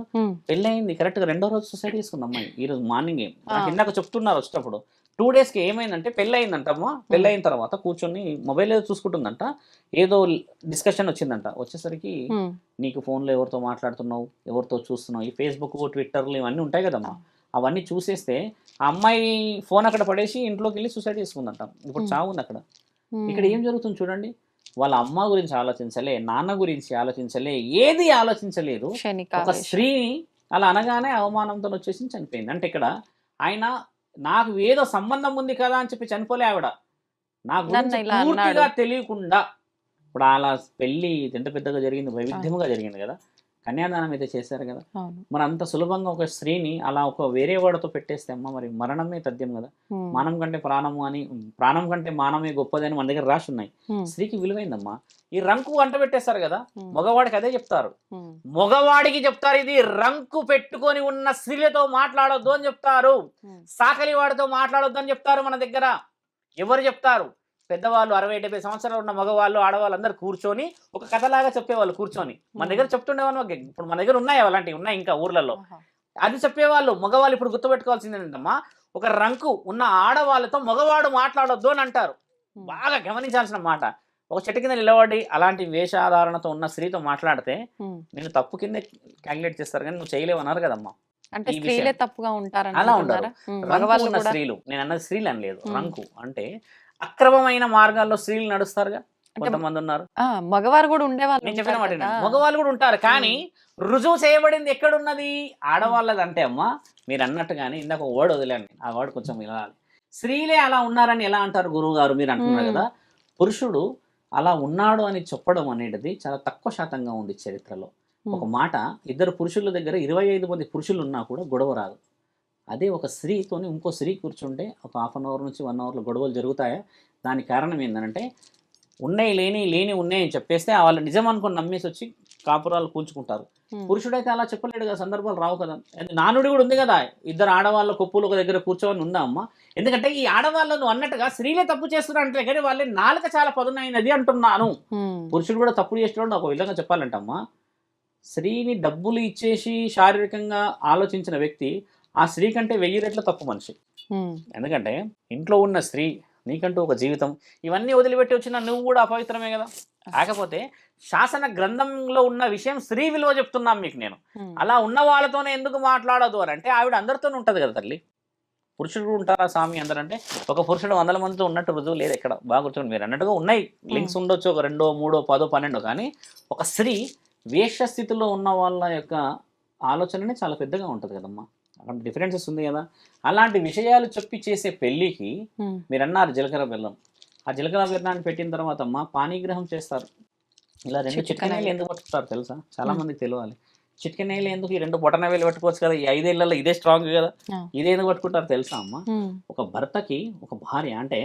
పెళ్ళయింది కరెక్ట్గా 2వ రోజు సూసైడ్ చేసుకుంది అమ్మాయి. ఈ రోజు మార్నింగే నాకు ఇందాక చెప్తున్నారు వచ్చేటప్పుడు. 2 డేస్కి ఏమైందంటే పెళ్ళయిందంటమ్మా. పెళ్ళయిన తర్వాత కూర్చొని మొబైల్ ఏదో చూసుకుంటుందంట. ఏదో డిస్కషన్ వచ్చిందంట. వచ్చేసరికి నీకు ఫోన్లో ఎవరితో మాట్లాడుతున్నావు, ఎవరితో చూస్తున్నావు, ఈ ఫేస్బుక్, ట్విట్టర్లు ఇవన్నీ ఉంటాయి కదమ్మా, అవన్నీ చూసేస్తే ఆ అమ్మాయి ఫోన్ అక్కడ పడేసి ఇంట్లోకి వెళ్ళి సూసైడ్ చేసుకుందంట. ఇప్పుడు చావు ఉంది అక్కడ. ఇక్కడ ఏం జరుగుతుంది చూడండి. వాళ్ళ అమ్మ గురించి ఆలోచించలే, నాన్న గురించి ఆలోచించలే, ఏది ఆలోచించలేదు. ఒక స్త్రీని అలా అనగానే అవమానంతో వచ్చేసి చనిపోయింది. అంటే ఇక్కడ ఆయన నాకు ఏదో సంబంధం ఉంది కదా అని చెప్పి చనిపోలే ఆవిడ, నా గురించి పూర్తిగా తెలియకుండా. ఇప్పుడు అలా పెళ్లి ఎంత పెద్దగా జరిగింది, వైవిధ్యముగా జరిగింది కదా, కన్యాదానం అయితే చేశారు కదా. మరి అంత సులభంగా ఒక స్త్రీని అలా ఒక వేరే వాడితో పెట్టేస్తే అమ్మ మరి మరణమే తథ్యం కదా. మానం కంటే ప్రాణము అని, ప్రాణం కంటే మానమే గొప్పదని మన దగ్గర రాసి ఉన్నాయి. స్త్రీకి విలువైందమ్మా. ఈ రంకు అంట పెట్టేస్తారు కదా, మగవాడికి అదే చెప్తారు, మగవాడికి చెప్తారు ఇది రంకు పెట్టుకొని ఉన్న స్త్రీలతో మాట్లాడొద్దు అని చెప్తారు, సాకలి వాడితో మాట్లాడొద్దు అని చెప్తారు. మన దగ్గర ఎవరు చెప్తారు? పెద్దవాళ్ళు 60-70 సంవత్సరాలు ఉన్న మగవాళ్ళు ఆడవాళ్ళు అందరు కూర్చొని ఒక కథలాగా చెప్పేవాళ్ళు కూర్చొని. మన దగ్గర చెప్తుండేవాళ్ళు. ఇప్పుడు మన దగ్గర ఉన్నాయి అలాంటివి, ఉన్నాయి ఇంకా ఊర్లలో. అది చెప్పేవాళ్ళు. మగవాళ్ళు ఇప్పుడు గుర్తుపెట్టుకోవాల్సింది ఏంటమ్మా, ఒక రంకు ఉన్న ఆడవాళ్ళతో మగవాడు మాట్లాడొద్దు అని అంటారు. బాగా గమనించాల్సిన మాట. ఒక చెట్టు కింద నిలబడి అలాంటి వేషాధారణతో ఉన్న స్త్రీతో మాట్లాడితే నేను తప్పు కింద క్యాలిక్యులేట్ చేస్తారు, కానీ నువ్వు చేయలేవు అన్నారు కదమ్మా. అంటే స్త్రీలే తప్పుగా ఉంటారు, అలా ఉంటారు. రంకు ఉన్న స్త్రీలు, నేను అన్నది స్త్రీలు అని లేదు, రంకు అంటే అక్రమమైన మార్గాల్లో స్త్రీలు నడుస్తారుగా కొంతమంది ఉన్నారు. మగవారు కూడా ఉండేవాళ్ళు, నేను చెప్పిన మాట మగవాళ్ళు కూడా ఉంటారు. కానీ రుజువు చేయబడింది ఎక్కడున్నది? ఆడవాళ్ళది. అంటే అమ్మా మీరు అన్నట్టుగానే ఇందాక ఒక వర్డ్ వదిలేండి, ఆ వర్డ్ కొంచెం వినాలి. స్త్రీలే అలా ఉన్నారని ఎలా అంటారు గురువు గారు మీరు అంటున్నారు కదా. పురుషుడు అలా ఉన్నాడు అని చెప్పడం అనేది చాలా తక్కువ శాతంగా ఉంది చరిత్రలో. ఒక మాట, ఇద్దరు పురుషుల దగ్గర 25 మంది పురుషులు ఉన్నా కూడా గొడవ రాదు. అదే ఒక స్త్రీతోని ఇంకో స్త్రీ కూర్చుంటే ఒక హాఫ్ అన్ అవర్ నుంచి 1 అవర్లో గొడవలు జరుగుతాయా? దానికి కారణం ఏంటంటే ఉన్నాయి లేని ఉన్నాయి అని చెప్పేస్తే వాళ్ళు నిజం అనుకుని నమ్మేసి వచ్చి కాపురాలు కూల్చుకుంటారు. పురుషుడైతే అలా చెప్పలేడు కదా, సందర్భాలు రావు కదా. నానుడి కూడా ఉంది కదా, ఇద్దరు ఆడవాళ్ళ కొప్పులు ఒక దగ్గర కూర్చోని ఉందా అమ్మ. ఎందుకంటే ఈ ఆడవాళ్ళను అన్నట్టుగా స్త్రీలే తప్పు చేస్తున్నారు అంటే, కానీ వాళ్ళే నాలుక చాలా పదునైనది అంటున్నాను. పురుషుడు కూడా తప్పుడు చేస్తున్నాడు. ఒక విధంగా చెప్పాలంటమ్మా, స్త్రీని డబ్బులు ఇచ్చేసి శారీరకంగా ఆలోచించిన వ్యక్తి ఆ స్త్రీ కంటే 1000 రెట్ల తప్పు మనిషి. ఎందుకంటే ఇంట్లో ఉన్న స్త్రీ, నీకంటూ ఒక జీవితం, ఇవన్నీ వదిలిపెట్టి వచ్చిన నువ్వు కూడా అపవిత్రమే కదా. కాకపోతే శాసన గ్రంథంలో ఉన్న విషయం స్త్రీ విలువ చెప్తున్నాం మీకు నేను. అలా ఉన్న వాళ్ళతోనే ఎందుకు మాట్లాడదు అని అంటే, ఆవిడ అందరితోనే ఉంటుంది కదా తల్లి. పురుషుడు ఉంటారా స్వామి అందరంటే, ఒక పురుషుడు 100 మందితో ఉన్నట్టు రుజువు లేదు ఎక్కడ. బాగా కూర్చోండి, మీరు అన్నట్టుగా ఉన్నాయి లింక్స్ ఉండొచ్చు, ఒక 2, 3, 10, 12. కానీ ఒక స్త్రీ వేష్య స్థితిలో ఉన్న వాళ్ళ యొక్క ఆలోచననే చాలా పెద్దగా ఉంటుంది కదమ్మా. అక్కడ డిఫరెన్సెస్ ఉంది కదా. అలాంటి విషయాలు చెప్పి చేసే పెళ్ళికి మీరు అన్నారు జీలకర్ర బెల్లం. ఆ జీలకర్ర బెల్లాన్ని పెట్టిన తర్వాత అమ్మ పానీగ్రహం చేస్తారు. ఇలా 2 చిట్కనేలు ఎందుకు పట్టుకుంటారు తెలుసా? చాలా మందికి తెలియాలి. చిట్కనేలు ఎందుకు? ఈ 2 బొటనవేలు పట్టుకోవచ్చు కదా, ఈ 5 ఏళ్లలో ఇదే స్ట్రాంగ్ కదా, ఇదే ఎందుకు పట్టుకుంటారు తెలుసా అమ్మ? ఒక భర్తకి ఒక భార్య అంటే,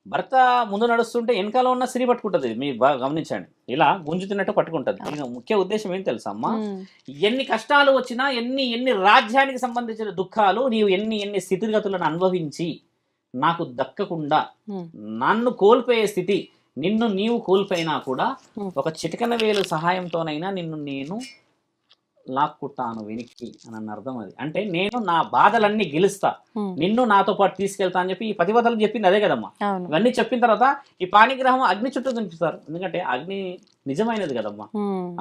భర్త ముందు నడుస్తుంటే వెనకాల ఉన్న స్త్రీ పట్టుకుంటుంది. మీరు బాగా గమనించండి, ఇలా గుంజుతున్నట్టు పట్టుకుంటుంది. దీని ముఖ్య ఉద్దేశం ఏం తెలుసా అమ్మా? ఎన్ని కష్టాలు వచ్చినా, ఎన్ని రాజ్యానికి సంబంధించిన దుఃఖాలు, నీవు ఎన్ని స్థితిగతులను అనుభవించి నాకు దక్కకుండా నన్ను కోల్పోయే స్థితి, నిన్ను నీవు కోల్పోయినా కూడా ఒక చిటికన వేలు సహాయంతోనైనా నిన్ను నేను లాక్కుంటాను వెనక్కి అని అన్న అర్థం. అది అంటే నేను నా బాధలన్నీ గెలుస్తా, నిన్ను నాతో పాటు తీసుకెళ్తా అని చెప్పి ఈ పతివతలు చెప్పింది అదే కదమ్మా. ఇవన్నీ చెప్పిన తర్వాత ఈ పాణిగ్రహం అగ్ని చుట్టూ తినిపిస్తారు. ఎందుకంటే అగ్ని నిజమైనది కదమ్మా.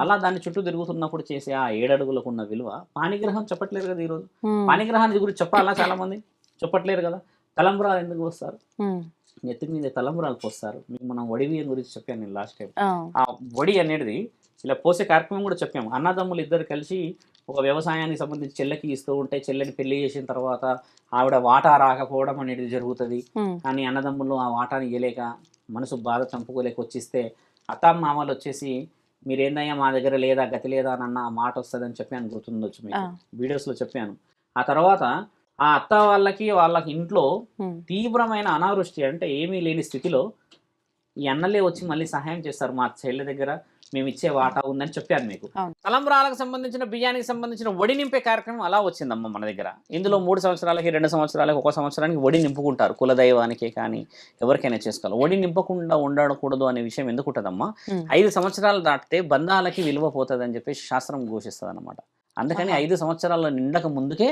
అలా దాన్ని చుట్టూ తిరుగుతున్నప్పుడు చేసే ఆ 7 అడుగులకు ఉన్న విలువ పాణిగ్రహం చెప్పట్లేదు కదా ఈరోజు. పాణిగ్రహాన్ని గురించి చెప్పాలా? చాలా మంది చెప్పట్లేరు కదా. తలంబ్రాలు ఎందుకు వస్తారు? నెత్తి మీద తలంబ్రాలు పోస్తారు. మీకు మనం వడి బియ్యం గురించి చెప్పాను నేను లాస్ట్ టైం. ఆ వడి అనేది ఇలా పోసే కార్యక్రమం కూడా చెప్పాము. అన్నదమ్ములు ఇద్దరు కలిసి ఒక వ్యవసాయానికి సంబంధించి చెల్లెకి ఇస్తూ ఉంటే, చెల్లెని పెళ్లి చేసిన తర్వాత ఆవిడ వాటా రాకపోవడం అనేది జరుగుతుంది. కానీ అన్నదమ్ములు ఆ వాటాని ఇవ్వలేక మనసు బాధ చంపుకోలేక వచ్చిస్తే అత్తమామలు వచ్చేసి మీరేందయ్యా మా దగ్గర లేదా, గతి లేదా అని అన్న మాట వస్తుందని చెప్పాను, గుర్తుండొచ్చు మీకు, వీడియోస్లో చెప్పాను. ఆ తర్వాత ఆ అత్త వాళ్ళకి ఇంట్లో తీవ్రమైన అనావృష్టి, అంటే ఏమీ లేని స్థితిలో ఈ అన్నలే వచ్చి మళ్ళీ సహాయం చేస్తారు. మా చెల్లె దగ్గర మేము ఇచ్చే వాటా ఉందని చెప్పాను మీకు. తలంబ్రాలకు సంబంధించిన, బియ్యానికి సంబంధించిన వడి నింపే కార్యక్రమం అలా వచ్చిందమ్మ మన దగ్గర. ఇందులో 3 సంవత్సరాలకి, 2 సంవత్సరాలకి, 1 సంవత్సరానికి వడి నింపుకుంటారు. కులదైవానికి కానీ ఎవరికైనా చేసుకోవాలి. వడి నింపకుండా ఉండకూడదు అనే విషయం ఎందుకు ఉంటుందమ్మా? 5 సంవత్సరాలు దాటితే బంధాలకి విలువ పోతుంది అని చెప్పేసి శాస్త్రం ఘోషిస్తుంది అనమాట. అందుకని 5 సంవత్సరాల నిండక ముందుకే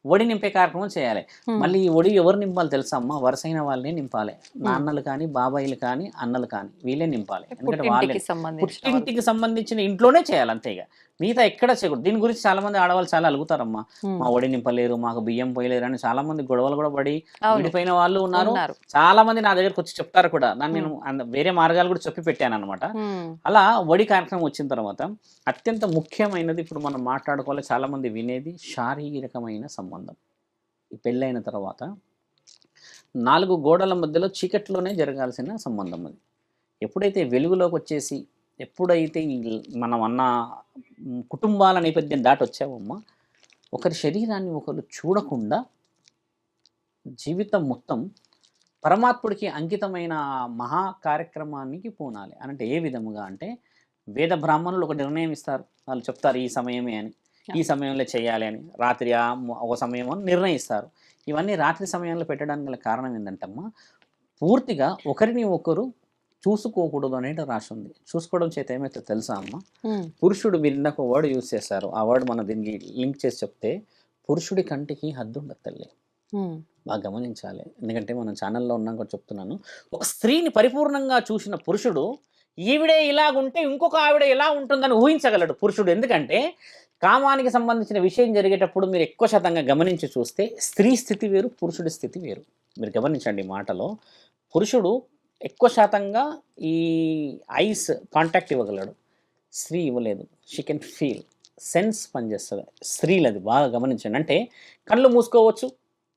వడి నింపే కార్యక్రమం చేయాలి. మళ్ళీ ఈ వడి ఎవరు నింపాలి తెలుసా అమ్మ? వరుసైన వాళ్ళే నింపాలి. నాన్నలు కానీ, బాబాయిలు కానీ, అన్నలు కానీ, వీళ్ళే నింపాలి. ఎందుకంటే వాళ్ళే పుట్టింటికి సంబంధించిన ఇంట్లోనే చేయాలి. అంతేగా మిగతా ఎక్కడ చేయకూడదు. దీని గురించి చాలా మంది ఆడవాళ్ళు చాలా అలుగుతారమ్మా, మా ఒడి నింపలేరు, మాకు బియ్యం పోయలేరు అని చాలా మంది గొడవలు కూడా పడి విడిపోయిన వాళ్ళు ఉన్నారు. చాలా మంది నా దగ్గరకు వచ్చి చెప్తారు కూడా. దాన్ని నేను వేరే మార్గాలు కూడా చెప్పి పెట్టాను అనమాట. అలా ఒడి కార్యక్రమం వచ్చిన తర్వాత అత్యంత ముఖ్యమైనది ఇప్పుడు మనం మాట్లాడుకోవాలి, చాలా మంది వినేది శారీరకమైన సంబంధం. ఈ పెళ్ళైన తర్వాత 4 గోడల మధ్యలో చీకట్లోనే జరగాల్సిన సంబంధం అది. ఎప్పుడైతే వెలుగులోకి వచ్చేసి, ఎప్పుడైతే మనం అన్న కుటుంబాల నేపథ్యం దాటి వచ్చావమ్మా, ఒకరి శరీరాన్ని ఒకరు చూడకుండా జీవితం మొత్తం పరమాత్ముడికి అంకితమైన మహా కార్యక్రమానికి పూనాలి. అంటే ఏ విధముగా అంటే, వేద బ్రాహ్మణులు ఒక నిర్ణయం ఇస్తారు, వాళ్ళు చెప్తారు ఈ సమయమే అని, ఈ సమయంలో చేయాలి అని, రాత్రి ఒక సమయం అని నిర్ణయిస్తారు. ఇవన్నీ రాత్రి సమయంలో పెట్టడానికి గల కారణం ఏంటంటమ్మా, పూర్తిగా ఒకరిని ఒకరు చూసుకోకూడదు అనేది రాసి ఉంది. చూసుకోవడం చేత ఏమైతే తెలుసా అమ్మ, పురుషుడు, మీరు ఇందాక వర్డ్ యూజ్ చేశారు, ఆ వర్డ్ మనం దీనికి లింక్ చేసి చెప్తే, పురుషుడి కంటికి హద్దు ఉండదు తల్లి. బాగా గమనించాలి, ఎందుకంటే మనం ఛానల్లో ఉన్నాం కూడా చెప్తున్నాను. ఒక స్త్రీని పరిపూర్ణంగా చూసిన పురుషుడు ఈవిడే ఇలాగుంటే ఇంకొక ఆవిడ ఎలా ఉంటుందని ఊహించగలడు పురుషుడు. ఎందుకంటే కామానికి సంబంధించిన విషయం జరిగేటప్పుడు మీరు ఎక్కువ శాతంగా గమనించి చూస్తే స్త్రీ స్థితి వేరు, పురుషుడి స్థితి వేరు. మీరు గమనించండి మాటలో, పురుషుడు ఎక్కువ శాతంగా ఈ ఐస్ కాంటాక్ట్ ఇవ్వగలడు, స్త్రీ ఇవ్వలేదు. షీ కెన్ ఫీల్, సెన్స్ పనిచేస్తుంది స్త్రీలు, అది బాగా గమనించండి. అంటే కళ్ళు మూసుకోవచ్చు,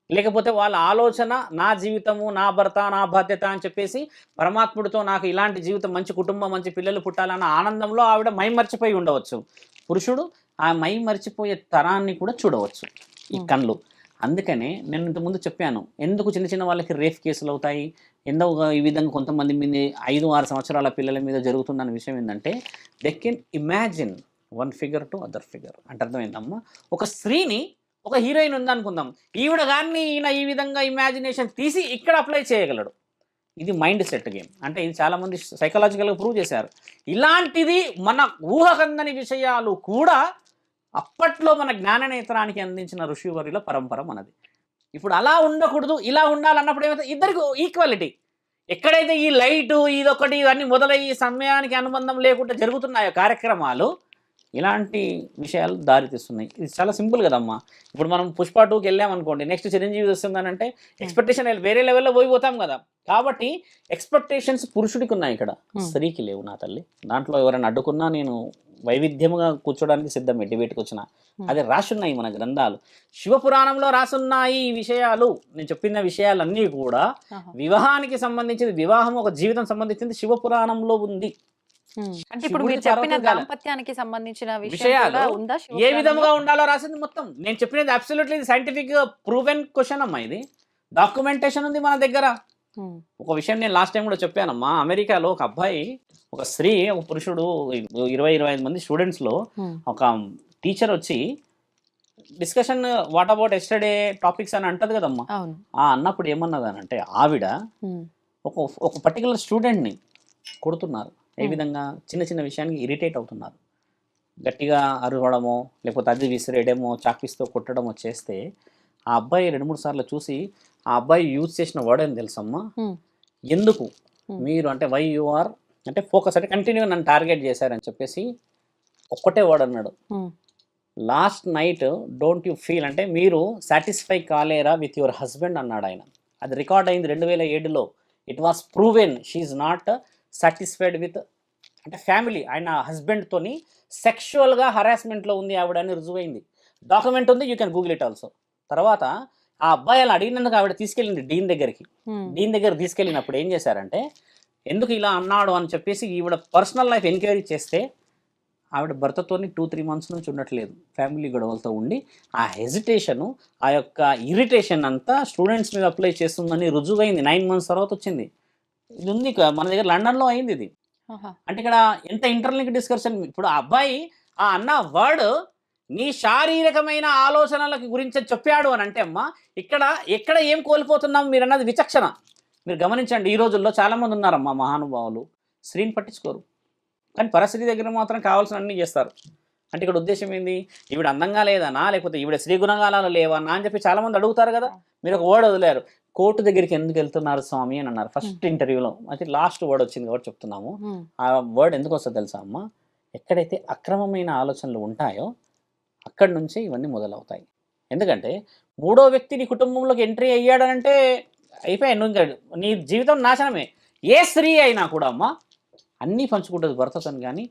లేకపోతే వాళ్ళ ఆలోచన నా జీవితము, నా భర్త, నా బాధ్యత అని చెప్పేసి పరమాత్ముడితో నాకు ఇలాంటి జీవితం, మంచి కుటుంబం, మంచి పిల్లలు పుట్టాలన్న ఆనందంలో ఆవిడ మైమర్చిపోయి ఉండవచ్చు. పురుషుడు ఆ మైమర్చిపోయే తరాన్ని కూడా చూడవచ్చు ఈ కళ్ళు. అందుకనే నేను ఇంతకుముందు చెప్పాను, ఎందుకు చిన్న చిన్న వాళ్ళకి రేప్ కేసులు అవుతాయి, ఎందుకు ఈ విధంగా కొంతమంది మీద 5-6 సంవత్సరాల పిల్లల మీద జరుగుతుందన్న విషయం ఏంటంటే, they can imagine one figure to other figure. అంటే అర్థమైందమ్మా, ఒక స్త్రీని, ఒక హీరోయిన్ ఉందనుకుందాం, ఈవిడ కానీ ఈయన ఈ విధంగా ఇమాజినేషన్ తీసి ఇక్కడ అప్లై చేయగలడు. ఇది మైండ్ సెట్ గేమ్. అంటే ఇది చాలామంది సైకలాజికల్గా ప్రూవ్ చేశారు. ఇలాంటిది మన ఊహకందని విషయాలు కూడా అప్పట్లో మన జ్ఞాననేత్రానికి అందించిన ఋషివర్యుల పరంపర మనది. ఇప్పుడు అలా ఉండకూడదు, ఇలా ఉండాలన్నప్పుడు ఏమైతే ఇద్దరికి ఈక్వాలిటీ. ఎక్కడైతే ఈ లైటు ఇదొకటి ఇవన్నీ మొదలయ్యి సమయానికి అనుబంధం లేకుండా జరుగుతున్నాయో కార్యక్రమాలు, ఇలాంటి విషయాలు దారితీస్తున్నాయి. ఇది చాలా సింపుల్ కదమ్మా. ఇప్పుడు మనం పుష్ప 2కి వెళ్ళామనుకోండి, నెక్స్ట్ చిరంజీవి వస్తుందని అంటే ఎక్స్పెక్టేషన్ వేరే లెవెల్లో పోతాం కదా. కాబట్టి ఎక్స్పెక్టేషన్స్ పురుషుడికి ఉన్నాయి, ఇక్కడ స్త్రీకి లేవు నా తల్లి. దాంట్లో ఎవరైనా అడ్డుకున్నా నేను వైవిధ్యముగా కూర్చోడానికి సిద్ధమే, డిబేట్కి వచ్చిన. అదే రాసున్నాయి మన గ్రంథాలు, శివపురాణంలో రాసున్నాయి ఈ విషయాలు. నేను చెప్పిన విషయాలన్నీ కూడా వివాహానికి సంబంధించింది, వివాహం ఒక జీవితం సంబంధించింది శివపురాణంలో ఉంది. అంటే ఇప్పుడు మీరు చెప్పిన దాంపత్యానికి సంబంధించిన విషయాలు ఏ విధంగా ఉండాలో రాసింది మొత్తం. నేను చెప్పినది అబ్సల్యూట్లీ సైంటిఫిక్ ప్రూవెన్ క్వశ్చన్ అమ్మా, ఇది డాక్యుమెంటేషన్ ఉంది మన దగ్గర. ఒక విషయం నేను లాస్ట్ టైం కూడా చెప్పానమ్మా, అమెరికాలో ఒక అబ్బాయి, ఒక స్త్రీ, ఒక పురుషుడు, 20-25 మంది స్టూడెంట్స్లో ఒక టీచర్ వచ్చి discussion what about yesterday topics అని అంటది కదమ్మా. అన్నప్పుడు ఏమన్నదానంటే, ఆవిడ ఒక పర్టికులర్ స్టూడెంట్ని కొడుతున్నారు. ఏ విధంగా, చిన్న చిన్న విషయానికి ఇరిటేట్ అవుతున్నారు, గట్టిగా అరవడమో లేకపోతే అది విసిరేయడమో చాక్పీస్తో కొట్టడమో చేస్తే, ఆ అబ్బాయి 2-3 సార్లు చూసి, ఆ అబ్బాయి యూజ్ చేసిన వర్డ్ అని తెలుసమ్మా, ఎందుకు మీరు అంటే వై యు ఆర్ అంటే ఫోకస్, అంటే కంటిన్యూ నన్ను టార్గెట్ చేశారని చెప్పేసి ఒక్కటే వర్డ్ అన్నాడు, last night don't you feel, అంటే మీరు సాటిస్ఫై కాలేరా విత్ యువర్ హస్బెండ్ అన్నాడు ఆయన. అది రికార్డ్ అయింది 2007లో. It was proven she not satisfied with అంటే ఫ్యామిలీ, ఆయన హస్బెండ్తోని సెక్షువల్గా హరాస్మెంట్లో ఉంది ఆవిడ అని రుజువైంది. డాక్యుమెంట్ ఉంది, you can Google it also. తర్వాత ఆ అబ్బాయి అలా అడిగినందుకు ఆవిడ తీసుకెళ్ళింది డీన్ దగ్గరికి. డీన్ దగ్గర తీసుకెళ్ళినప్పుడు ఏం చేశారంటే, ఎందుకు ఇలా అన్నాడు అని చెప్పేసి ఈవిడ పర్సనల్ లైఫ్ ఎంక్వైరీ చేస్తే, ఆవిడ భర్తతోని 2-3 మంత్స్ నుంచి ఉండట్లేదు, ఫ్యామిలీ గొడవలతో ఉండి ఆ హెజిటేషను, ఆ యొక్క ఇరిటేషన్ అంతా స్టూడెంట్స్ మీద అప్లై చేస్తుందని రుజువైంది. 9 మంత్స్ తర్వాత వచ్చింది. ఇది ఉంది మన దగ్గర, లండన్లో అయింది ఇది. అంటే ఇక్కడ ఎంత ఇంటర్లింక్ డిస్కషన్. ఇప్పుడు ఆ అబ్బాయి ఆ అన్న వర్డ్ నీ శారీరకమైన ఆలోచనల గురించి చెప్పాడు అని అంటే అమ్మా, ఎక్కడ ఏం కోల్పోతున్నాం మీరు అన్నది విచక్షణ. మీరు గమనించండి, ఈ రోజుల్లో చాలామంది ఉన్నారమ్మా మహానుభావులు, స్త్రీని పట్టించుకోరు, కానీ పరిస్థితి దగ్గర మాత్రం కావాల్సిన అన్నీ చేస్తారు. అంటే ఇక్కడ ఉద్దేశం ఏంది, ఈవిడ అందంగా లేదనా, లేకపోతే ఈవిడ స్త్రీ గుణగాలు లేవన్నా అని చెప్పి చాలామంది అడుగుతారు కదా. మీరు ఒక వర్డ్ వదిలేరు, కోర్టు దగ్గరికి ఎందుకు వెళ్తున్నారు స్వామి అని అన్నారు ఫస్ట్ ఇంటర్వ్యూలో. అయితే లాస్ట్ వర్డ్ వచ్చింది కాబట్టి చెప్తున్నాము. ఆ వర్డ్ ఎందుకు వస్తుంది తెలుసా అమ్మ, ఎక్కడైతే అక్రమమైన ఆలోచనలు ఉంటాయో అక్కడి నుంచే ఇవన్నీ మొదలవుతాయి. ఎందుకంటే మూడో వ్యక్తి నీ కుటుంబంలోకి ఎంట్రీ అయ్యాడనంటే అయిపోయాయి, నువ్వు ఇంకా నీ జీవితం నాశనమే. ఏ స్త్రీ అయినా కూడా అమ్మ అన్నీ పంచుకుంటుంది భర్తతో, కానీ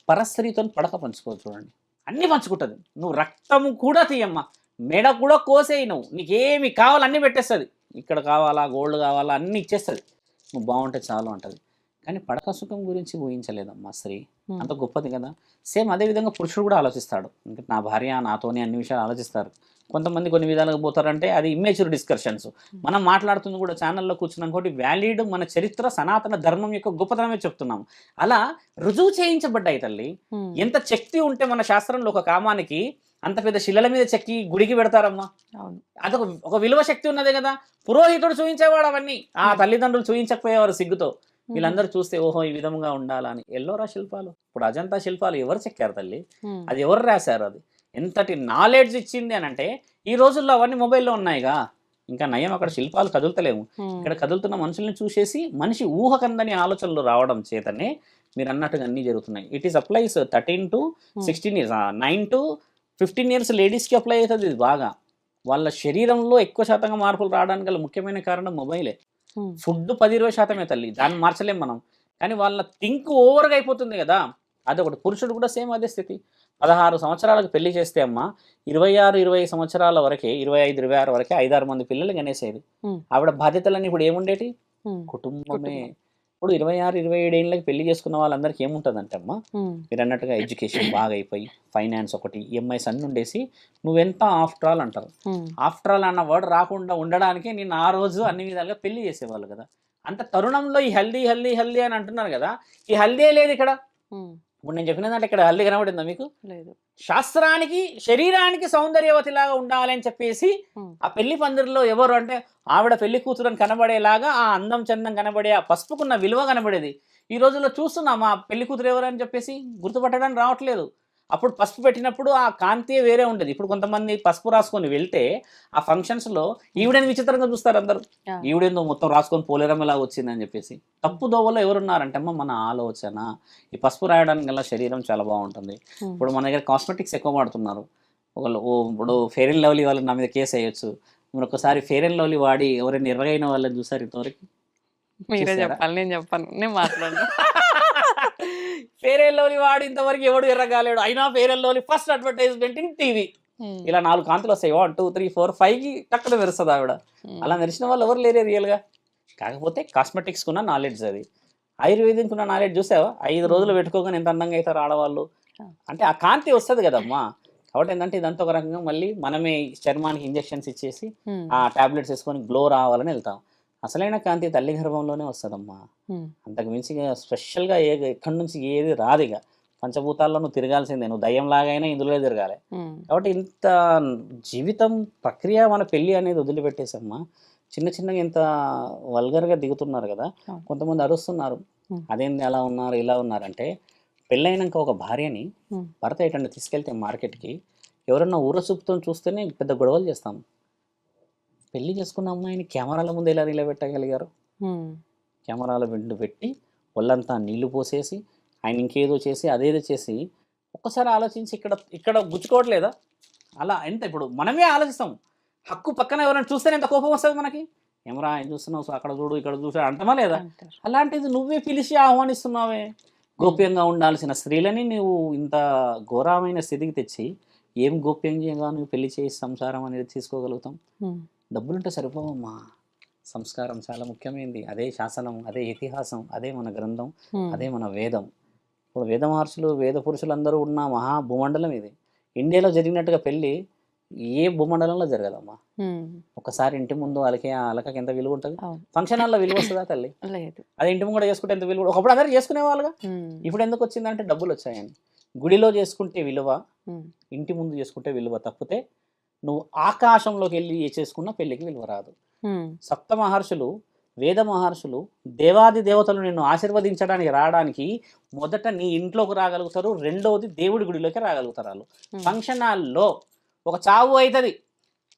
పరస్త్రీతో పడక పంచుకోవచ్చు. చూడండి, అన్నీ పంచుకుంటుంది. నువ్వు రక్తము కూడా తీయమ్మా, మెడ కూడా కోసేయి, నువ్వు నీకేమి కావాలో అన్నీ పెట్టేస్తుంది. ఇక్కడ కావాలా, గోల్డ్ కావాలా అన్నీ ఇచ్చేస్తుంది. నువ్వు బాగుంటే చాలు అంటది. కానీ పడక సుఖం గురించి ఊహించలేదమ్మా స్త్రీ. అంత గొప్పది కదా. సేమ్ అదే విధంగా పురుషుడు కూడా ఆలోచిస్తాడు. ఇంకా నా భార్య నాతోనే అన్ని విషయాలు ఆలోచిస్తారు. కొంతమంది కొన్ని విధాలుగా పోతారంటే అది ఇమ్మెచ్యూర్ డిస్కషన్స్. మనం మాట్లాడుతుంది కూడా ఛానల్లో కూర్చున్నాం కాబట్టి వ్యాలిడ్ మన చరిత్ర సనాతన ధర్మం యొక్క గొప్పతనమే చెప్తున్నాము. అలా రుజువు చేయించబడ్డాయి తల్లి. ఎంత శక్తి ఉంటే మన శాస్త్రంలో ఒక కామానికి అంత పెద్ద శిలల మీద చెక్కి గుడికి పెడతారమ్మా. అదొక ఒక విలువ శక్తి ఉన్నదే కదా. పురోహితుడు చూయించేవాడు అవన్నీ, ఆ తల్లిదండ్రులు చూయించకపోయేవారు సిగ్గుతో. వీళ్ళందరూ చూస్తే ఓహో ఈ విధంగా ఉండాలని. ఎల్లోరా శిల్పాలు, ఇప్పుడు అజంతా శిల్పాలు ఎవరు చెక్కారు తల్లి? అది ఎవరు రాశారు? అది ఎంతటి నాలెడ్జ్ ఇచ్చింది అని అంటే ఈ రోజుల్లో అవన్నీ మొబైల్లో ఉన్నాయిగా. ఇంకా నయం, అక్కడ శిల్పాలు కదులుతలేము. ఇక్కడ కదులుతున్న మనుషుల్ని చూసేసి మనిషి ఊహకందని ఆలోచనలు రావడం చేతనే మీరు అన్నట్టుగా అన్నీ జరుగుతున్నాయి. It is applies 13 to 16 years, 9 to 15 years లేడీస్కి అప్లై అవుతుంది ఇది బాగా. వాళ్ళ శరీరంలో ఎక్కువ శాతంగా మార్పులు రావడానికి గల ముఖ్యమైన కారణం మొబైలే. ఫుడ్ 10-20% తల్లి, దాన్ని మార్చలేం మనం. కానీ వాళ్ళ థింక్ ఓవర్గా అయిపోతుంది కదా. అదొకటి. పురుషుడు కూడా సేమ్ అదే స్థితి. 16 సంవత్సరాలకు పెళ్లి చేస్తే అమ్మ 26-20 సంవత్సరాల వరకే, 25-26 వరకే 5-6 మంది పిల్లలు గనేసేది. ఆవిడ బాధ్యతలన్నీ ఇప్పుడు ఏముండేటి? కుటుంబమే. ఇప్పుడు 26-27 ఏళ్ళకి పెళ్లి చేసుకున్న వాళ్ళందరికీ ఏముంటుందంటే అమ్మ, మీరు అన్నట్టుగా ఎడ్యుకేషన్ బాగా అయిపోయి, ఫైనాన్స్ ఒకటి, ఈఎంఐస్ అన్ని ఉండేసి నువ్వెంత ఆఫ్టర్ ఆల్ అంటారు. ఆఫ్టర్ ఆల్ అన్న వర్డ్ రాకుండా ఉండడానికి నేను ఆ రోజు అన్ని విధాలుగా పెళ్లి చేసేవాళ్ళు కదా. అంత తరుణంలో ఈ హెల్దీ హెల్దీ హెల్దీ అని అంటున్నారు కదా, ఈ హెల్దీ లేదు ఇక్కడ. ఇప్పుడు నేను చెప్పినదంటే ఇక్కడ హెల్దీ కనబడిందా మీకు? లేదు. శాస్త్రానికి శరీరానికి సౌందర్యవతిలాగా ఉండాలని చెప్పేసి ఆ పెళ్లి పందిరిలో ఎవరు అంటే ఆవిడ పెళ్లి కూతురని కనబడేలాగా ఆ అందం చందం కనబడే ఆ పసుపుకున్న విలువ కనబడేది. ఈ రోజుల్లో చూస్తున్నాం ఆ పెళ్లి కూతురు ఎవరు అని చెప్పేసి గుర్తుపట్టడానికి రావట్లేదు. అప్పుడు పసుపు పెట్టినప్పుడు ఆ కాంతి వేరే ఉండేది. ఇప్పుడు కొంతమంది పసుపు రాసుకొని వెళ్తే ఆ ఫంక్షన్స్లో ఈవిడని విచిత్రంగా చూస్తారు అందరూ. ఈవిడేందో మొత్తం రాసుకొని పోలేరమ్మలా వచ్చిందని చెప్పేసి. తప్పు దోవలో ఎవరున్నారంటే అమ్మ మన ఆలోచన. ఈ పసుపు రాయడానికి గల శరీరం చాలా బాగుంటుంది. ఇప్పుడు మన దగ్గర కాస్మెటిక్స్ ఎక్కువ వాడుతున్నారు. ఒకళ్ళు ఇప్పుడు ఫెయిర్ అండ్ లవ్లీ వాళ్ళు నా మీద కేసు వేయచ్చు. మీరు ఒకసారి ఫెయిర్ అండ్ లవ్లీ వాడి ఎవరైనా ఎర్రగైన వాళ్ళని చూసారు ఇంతవరకు? మీరే చెప్పాలి, నేను చెప్పాను, నేను మాట్లాడను. ఫెయిర్ అండ్ లవ్లీ వాడి ఇంతవరకు ఎవడు ఎర్రగాలేడు. అయినా fair and lovely first advertisement in TV. ఇలా 4 కాంతులు వస్తాయి, 1 2 3 4 5కి టక్కున మెరుస్తుంది ఆవిడ. అలా మెరిసిన వాళ్ళు ఎవరు లేరే రియల్గా. కాకపోతే కాస్మెటిక్స్ కున్న నాలెడ్జ్ అది. ఆయుర్వేదిక్ ఉన్న నాలెడ్జ్ చూసావా? 5 రోజులు పెట్టుకోగానే ఎంత అందంగా అవుతారు ఆడవాళ్ళు. అంటే ఆ కాంతి వస్తుంది కదమ్మా. కాబట్టి ఏంటంటే ఇదంతా ఒక రకంగా మళ్ళీ మనమే చర్మానికి ఇంజెక్షన్స్ ఇచ్చేసి ఆ టాబ్లెట్స్ వేసుకొని గ్లో రావాలని వెళ్తాం. అసలైన కాంతి తల్లి గర్భంలోనే వస్తుందమ్మా. అంతకు మించి స్పెషల్గా ఎక్కడి నుంచి ఏది రాదు. ఇక పంచభూతాల్లో నువ్వు తిరగాల్సిందే. నువ్వు దయ్యంలాగైనా ఇందులో తిరగాలి. కాబట్టి ఇంత జీవితం ప్రక్రియ మన పెళ్ళి అనేది వదిలిపెట్టేసమ్మా చిన్న చిన్నగా ఇంత వల్గర్గా దిగుతున్నారు కదా. కొంతమంది అరుస్తున్నారు, అదేంది అలా ఉన్నారు ఇలా ఉన్నారంటే, పెళ్ళైనాక ఒక భార్యని భర్త ఎటన్నా తీసుకెళ్తే మార్కెట్కి ఎవరన్నా ఊరసూపుతో చూస్తేనే పెద్ద గొడవలు చేస్తాం. పెళ్లి చేసుకున్న అమ్మాయిని కెమెరాల ముందు ఎలా నిలబెట్టగలిగారు? కెమెరాల వెంట పెట్టి ఒళ్ళంతా నీళ్లు పోసేసి ఆయన ఇంకేదో చేసి అదేదో చేసి ఒక్కసారి ఆలోచించి ఇక్కడ గుచ్చుకోవట్లేదా? అలా ఎంత ఇప్పుడు మనమే ఆలోచిస్తాం. హక్కు పక్కన ఎవరైనా చూస్తేనే ఎంత కోపం వస్తుంది మనకి. కెమెరా ఆయన చూస్తున్నావు, అక్కడ చూడు ఇక్కడ చూడు అంటమా లేదా? అలాంటిది నువ్వే పిలిచి ఆహ్వానిస్తున్నావే. గోప్యంగా ఉండాల్సిన స్త్రీలని నువ్వు ఇంత ఘోరమైన స్థితికి తెచ్చి ఏం గోప్యంగా నువ్వు పెళ్లి చేసి సంసారం అనేది తీసుకోగలుగుతాం? డబ్బులుంటే సరిపోవమ్మా. సంస్కారం చాలా ముఖ్యమైనది. అదే శాసనం, అదే ఇతిహాసం, అదే మన గ్రంథం, అదే మన వేదం. ఇప్పుడు వేద మహర్షులు వేద పురుషులందరూ ఉన్న మహా భూమండలం ఇది. ఇండియాలో జరిగినట్టుగా పెళ్ళి ఏ భూమండలంలో జరగదమ్మా. ఒకసారి ఇంటి ముందు అలకకి ఎంత విలువ ఉంటుంది? ఫంక్షన్ హాల్లో విలువ వస్తుందా తల్లి? అదే ఇంటి ముందు చేసుకుంటే ఎంత విలువ? ఒకప్పుడు అందరూ చేసుకునేవాళ్ళుగా. ఇప్పుడు ఎందుకు వచ్చిందంటే డబ్బులు వచ్చాయని. గుడిలో చేసుకుంటే విలువ, ఇంటి ముందు చేసుకుంటే విలువ తప్పితే నువ్వు ఆకాశంలోకి వెళ్ళి చేసుకున్న పెళ్ళికి విలువ రాదు. సప్త మహర్షులు వేద మహర్షులు దేవాది దేవతలు నిన్ను ఆశీర్వదించడానికి రావడానికి మొదట నీ ఇంట్లోకి రాగలుగుతారు, రెండవది దేవుడి గుడిలోకి రాగలుగుతారు. వాళ్ళు ఫంక్షన్ హాల్లో ఒక చావు అవుతుంది,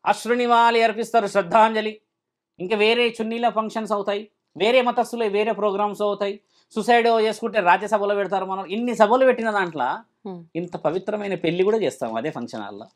అశ్రునివాళి అర్పిస్తారు, శ్రద్ధాంజలి, ఇంకా వేరే చున్నీల ఫంక్షన్స్ అవుతాయి, వేరే మతస్థులే వేరే ప్రోగ్రామ్స్ అవుతాయి, సుసైడ్ చేసుకుంటే రాజ్యసభలో పెడతారు. మనం ఇన్ని సభలు పెట్టిన దాంట్లో ఇంత పవిత్రమైన పెళ్లి కూడా చేస్తాం అదే ఫంక్షన్ హాల్లో.